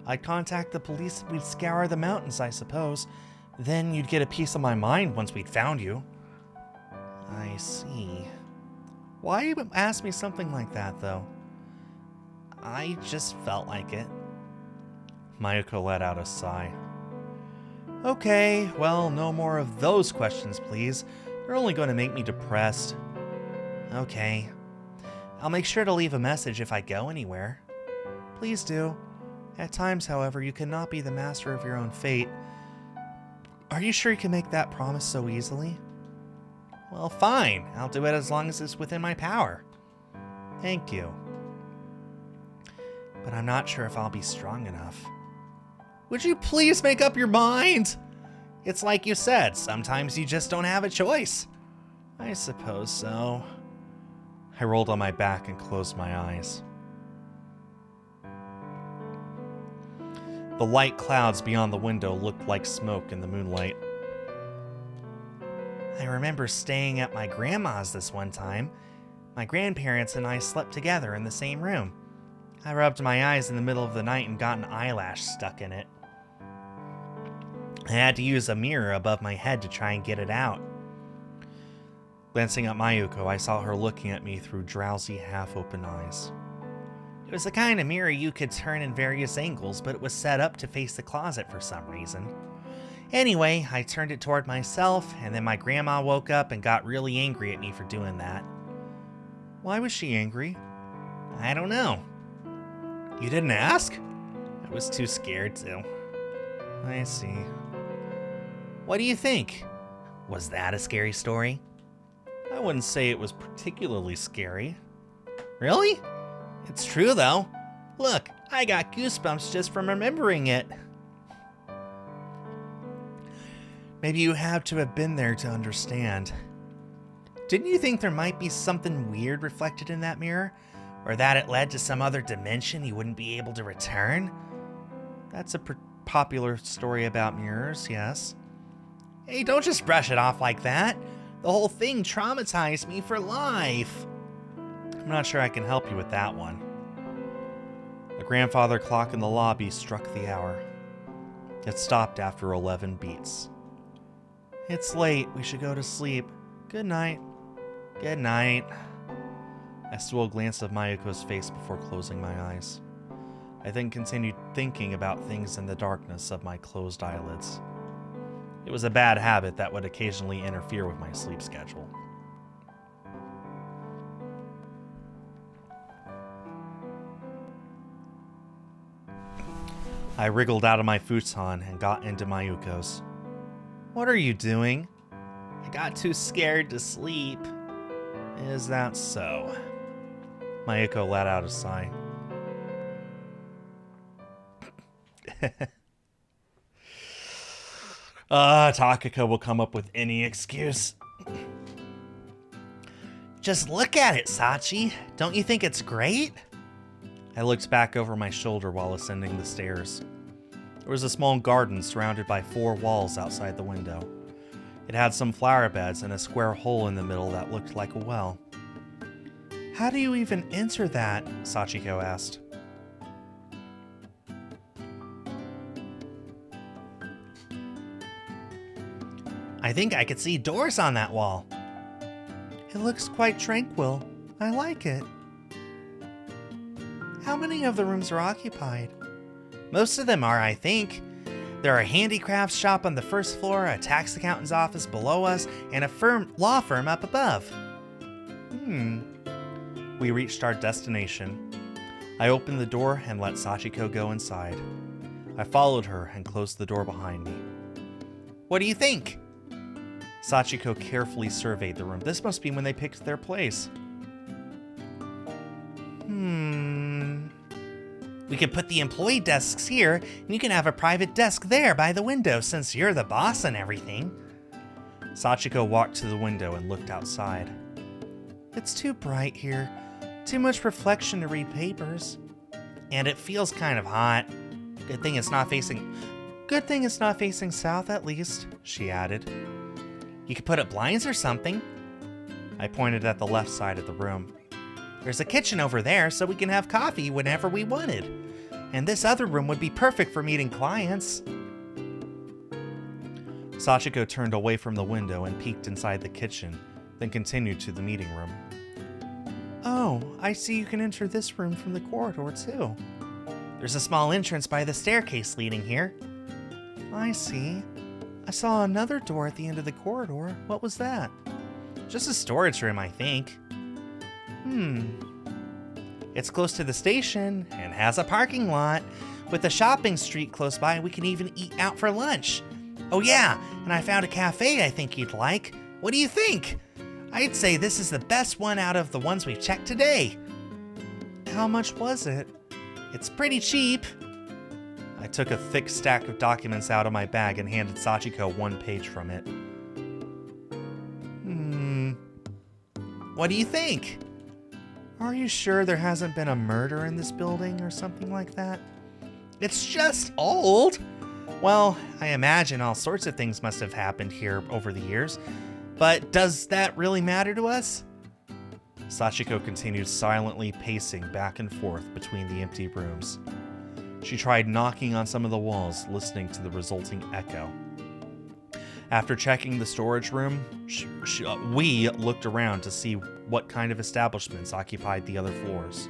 I'd contact the police and we'd scour the mountains, I suppose. Then you'd get a piece of my mind once we'd found you. I see. Why ask me something like that, though? I just felt like it. Mayuko let out a sigh. Okay, well, no more of those questions, please. They're only going to make me depressed. Okay. I'll make sure to leave a message if I go anywhere. Please do. At times, however, you cannot be the master of your own fate. Are you sure you can make that promise so easily? Well, fine. I'll do it as long as it's within my power. Thank you. But I'm not sure if I'll be strong enough. Would you please make up your mind? It's like you said, sometimes you just don't have a choice. I suppose so. I rolled on my back and closed my eyes. The light clouds beyond the window looked like smoke in the moonlight. I remember staying at my grandma's this one time. My grandparents and I slept together in the same room. I rubbed my eyes in the middle of the night and got an eyelash stuck in it. I had to use a mirror above my head to try and get it out. Glancing at Mayuko, I saw her looking at me through drowsy, half-open eyes. It was the kind of mirror you could turn in various angles, but it was set up to face the closet for some reason. Anyway, I turned it toward myself, and then my grandma woke up and got really angry at me for doing that. Why was she angry? I don't know. You didn't ask? I was too scared to. I see. What do you think? Was that a scary story? I wouldn't say it was particularly scary. Really? It's true, though. Look, I got goosebumps just from remembering it. Maybe you have to have been there to understand. Didn't you think there might be something weird reflected in that mirror? Or that it led to some other dimension you wouldn't be able to return? That's a popular story about mirrors, yes. Hey, don't just brush it off like that. The whole thing traumatized me for life. I'm not sure I can help you with that one. The grandfather clock in the lobby struck the hour. It stopped after 11 beats. It's late. We should go to sleep. Good night. Good night. I stole a glance of Mayuko's face before closing my eyes. I then continued thinking about things in the darkness of my closed eyelids. It was a bad habit that would occasionally interfere with my sleep schedule. I wriggled out of my futon and got into Mayuko's. "What are you doing?" "I got too scared to sleep." "Is that so?" Mayuko let out a sigh. Takako will come up with any excuse. "Just look at it, Sachi. Don't you think it's great?" I looked back over my shoulder while ascending the stairs. There was a small garden surrounded by 4 walls outside the window. It had some flower beds and a square hole in the middle that looked like a well. "How do you even enter that?" Sachiko asked. "I think I could see doors on that wall." "It looks quite tranquil. I like it." "How many of the rooms are occupied?" "Most of them are, I think. There are a handicrafts shop on the first floor, a tax accountant's office below us, and a law firm up above." We reached our destination. I opened the door and let Sachiko go inside. I followed her and closed the door behind me. "What do you think?" Sachiko carefully surveyed the room. This must be when they picked their place. "We could put the employee desks here, and you can have a private desk there by the window since you're the boss and everything." Sachiko walked to the window and looked outside. "It's too bright here. Too much reflection to read papers. And it feels kind of hot. Good thing it's not facing south at least," she added. "You could put up blinds or something." I pointed at the left side of the room. "There's a kitchen over there so we can have coffee whenever we wanted. And this other room would be perfect for meeting clients." Sachiko turned away from the window and peeked inside the kitchen, then continued to the meeting room. "Oh, I see you can enter this room from the corridor too." "There's a small entrance by the staircase leading here." "I see. I saw another door at the end of the corridor. What was that?" "Just a storage room, I think." It's close to the station and has a parking lot. With a shopping street close by, we can even eat out for lunch. Oh yeah, and I found a cafe I think you'd like. What do you think? I'd say this is the best one out of the ones we've checked today." "How much was it?" "It's pretty cheap." I took a thick stack of documents out of my bag and handed Sachiko one page from it. What do you think?" "Are you sure there hasn't been a murder in this building or something like that?" "It's just old." "Well, I imagine all sorts of things must have happened here over the years. But does that really matter to us?" Sachiko continued silently pacing back and forth between the empty rooms. She tried knocking on some of the walls, listening to the resulting echo. After checking the storage room, we looked around to see what kind of establishments occupied the other floors.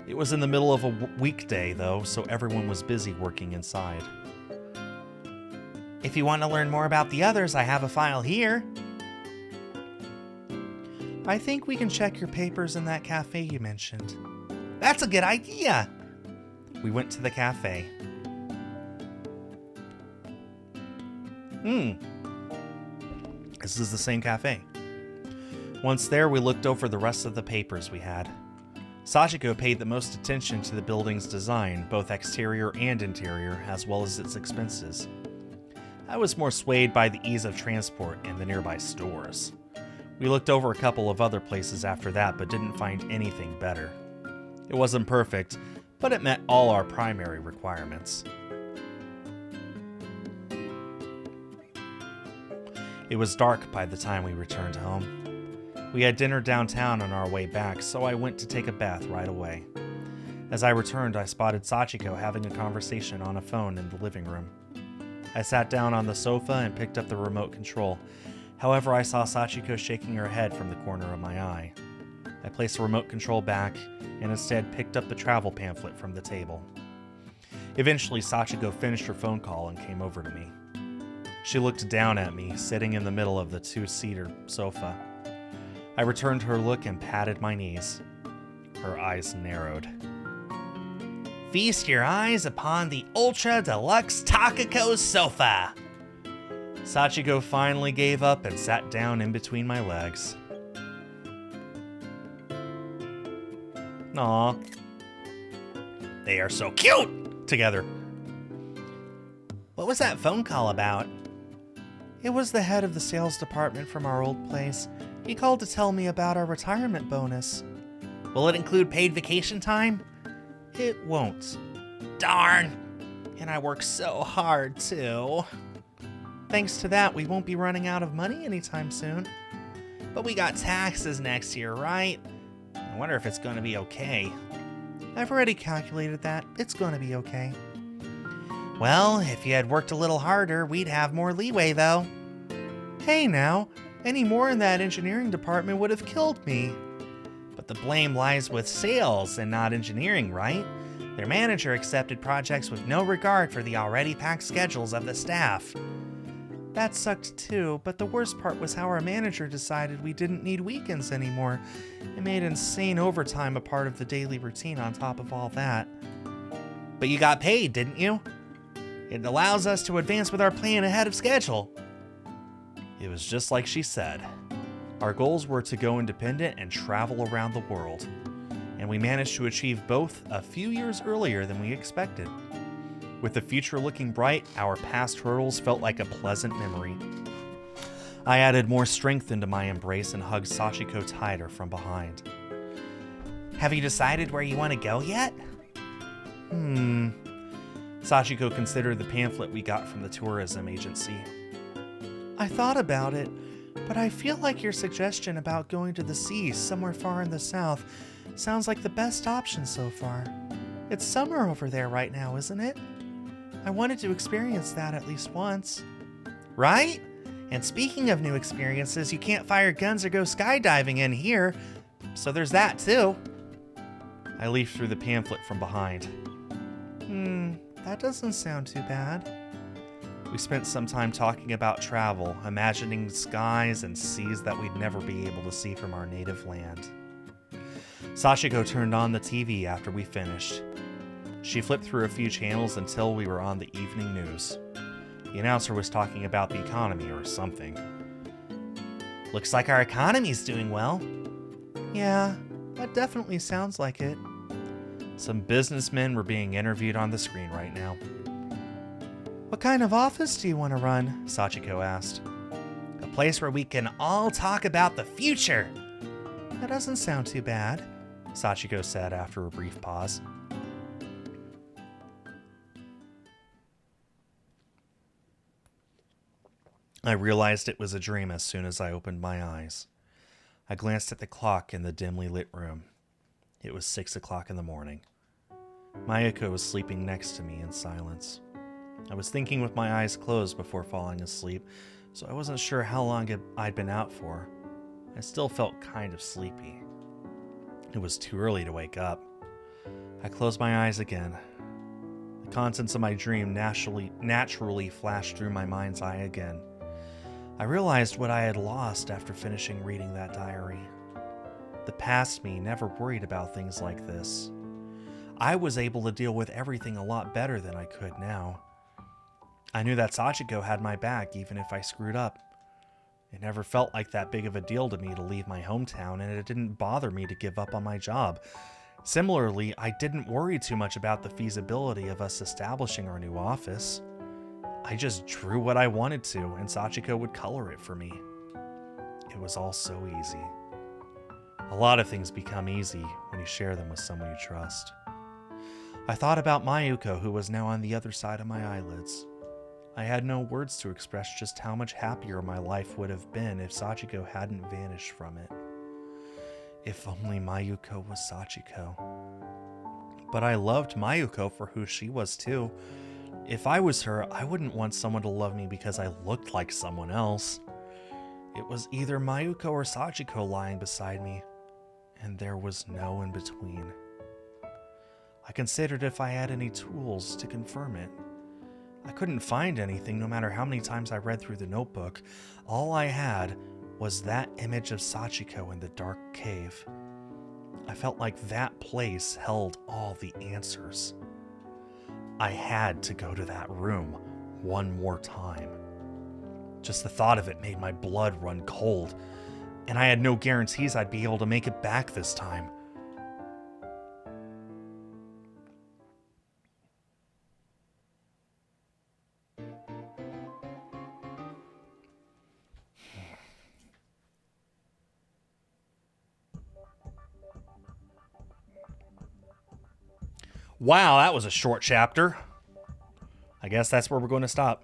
It was in the middle of a weekday, though, so everyone was busy working inside. "If you want to learn more about the others, I have a file here." "I think we can check your papers in that cafe you mentioned." "That's a good idea." We went to the cafe. This is the same cafe. Once there, we looked over the rest of the papers we had. Sachiko paid the most attention to the building's design, both exterior and interior, as well as its expenses. I was more swayed by the ease of transport and the nearby stores. We looked over a couple of other places after that, but didn't find anything better. It wasn't perfect, but it met all our primary requirements. It was dark by the time we returned home. We had dinner downtown on our way back, so I went to take a bath right away. As I returned, I spotted Sachiko having a conversation on a phone in the living room. I sat down on the sofa and picked up the remote control. However, I saw Sachiko shaking her head from the corner of my eye. I placed the remote control back and instead picked up the travel pamphlet from the table. Eventually, Sachiko finished her phone call and came over to me. She looked down at me, sitting in the middle of the two-seater sofa. I returned her look and patted my knees. Her eyes narrowed. Feast your eyes upon the Ultra Deluxe Takako sofa. Sachiko finally gave up and sat down in between my legs. Aw. They are so cute together. What was that phone call about? It was the head of the sales department from our old place. He called to tell me about our retirement bonus. Will it include paid vacation time? It won't. Darn! And I work so hard, too. Thanks to that, we won't be running out of money anytime soon. But we got taxes next year, right? I wonder if it's going to be okay. I've already calculated that. It's going to be okay. Well, if you had worked a little harder, we'd have more leeway, though. Hey now, any more in that engineering department would have killed me. But the blame lies with sales and not engineering, right? Their manager accepted projects with no regard for the already packed schedules of the staff. That sucked too, but the worst part was how our manager decided we didn't need weekends anymore. It made insane overtime a part of the daily routine on top of all that. But you got paid, didn't you? It allows us to advance with our plan ahead of schedule. It was just like she said. Our goals were to go independent and travel around the world. And we managed to achieve both a few years earlier than we expected. With the future looking bright, our past hurdles felt like a pleasant memory. I added more strength into my embrace and hugged Sachiko tighter from behind. Have you decided where you want to go yet? Sachiko considered the pamphlet we got from the tourism agency. I thought about it, but I feel like your suggestion about going to the sea somewhere far in the south sounds like the best option so far. It's summer over there right now, isn't it? I wanted to experience that at least once. Right? And speaking of new experiences, you can't fire guns or go skydiving in here, so there's that too. I leafed through the pamphlet from behind. That doesn't sound too bad. We spent some time talking about travel, imagining skies and seas that we'd never be able to see from our native land. Sachiko turned on the TV after we finished. She flipped through a few channels until we were on the evening news. The announcer was talking about the economy or something. Looks like our economy's doing well. Yeah, that definitely sounds like it. Some businessmen were being interviewed on the screen right now. What kind of office do you want to run? Sachiko asked. A place where we can all talk about the future. That doesn't sound too bad, Sachiko said after a brief pause. I realized it was a dream as soon as I opened my eyes. I glanced at the clock in the dimly lit room. It was 6 o'clock in the morning. Mayuko was sleeping next to me in silence. I was thinking with my eyes closed before falling asleep, so I wasn't sure how long I'd been out for. I still felt kind of sleepy. It was too early to wake up. I closed my eyes again. The contents of my dream naturally flashed through my mind's eye again. I realized what I had lost after finishing reading that diary. The past me never worried about things like this. I was able to deal with everything a lot better than I could now. I knew that Sachiko had my back even if I screwed up. It never felt like that big of a deal to me to leave my hometown, and it didn't bother me to give up on my job. Similarly, I didn't worry too much about the feasibility of us establishing our new office. I just drew what I wanted to, and Sachiko would color it for me. It was all so easy. A lot of things become easy when you share them with someone you trust. I thought about Mayuko, who was now on the other side of my eyelids. I had no words to express just how much happier my life would have been if Sachiko hadn't vanished from it. If only Mayuko was Sachiko. But I loved Mayuko for who she was too. If I was her, I wouldn't want someone to love me because I looked like someone else. It was either Mayuko or Sachiko lying beside me, and there was no in between. I considered if I had any tools to confirm it. I couldn't find anything no matter how many times I read through the notebook. All I had was that image of Sachiko in the dark cave. I felt like that place held all the answers. I had to go to that room one more time. Just the thought of it made my blood run cold, and I had no guarantees I'd be able to make it back this time. Wow, that was a short chapter. I guess that's where we're going to stop.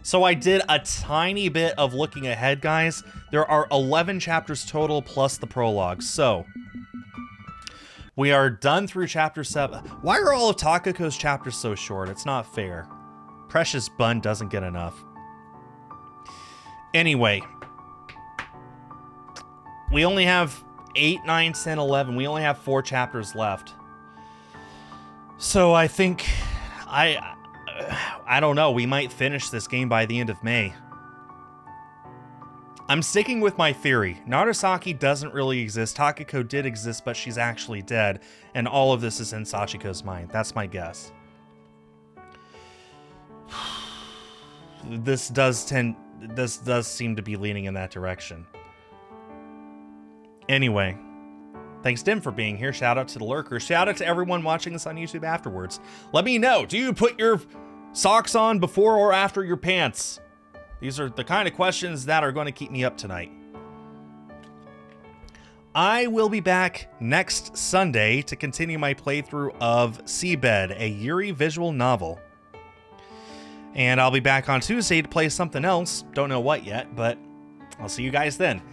So I did a tiny bit of looking ahead, guys. There are 11 chapters total plus the prologue. So we are done through chapter 7. Why are all of Takako's chapters so short? It's not fair. Precious Bun doesn't get enough. Anyway, we only have 8, 9, 10, 11. We only have 4 chapters left. So I think I don't know. We might finish this game by the end of May. I'm sticking with my theory. Narasaki doesn't really exist. Takako did exist, but she's actually dead. And all of this is in Sachiko's mind. That's my guess. This does seem to be leaning in that direction. Anyway, thanks, Dim, for being here. Shout out to the lurkers. Shout out to everyone watching this on YouTube afterwards. Let me know, do you put your socks on before or after your pants? These are the kind of questions that are going to keep me up tonight. I will be back next Sunday to continue my playthrough of SeaBed, a Yuri visual novel. And I'll be back on Tuesday to play something else. Don't know what yet, but I'll see you guys then.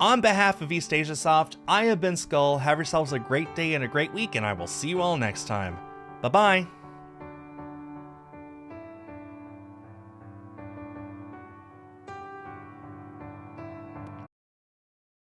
On behalf of East Asia Soft, I have been Skull. Have yourselves a great day and a great week, and I will see you all next time. Bye-bye.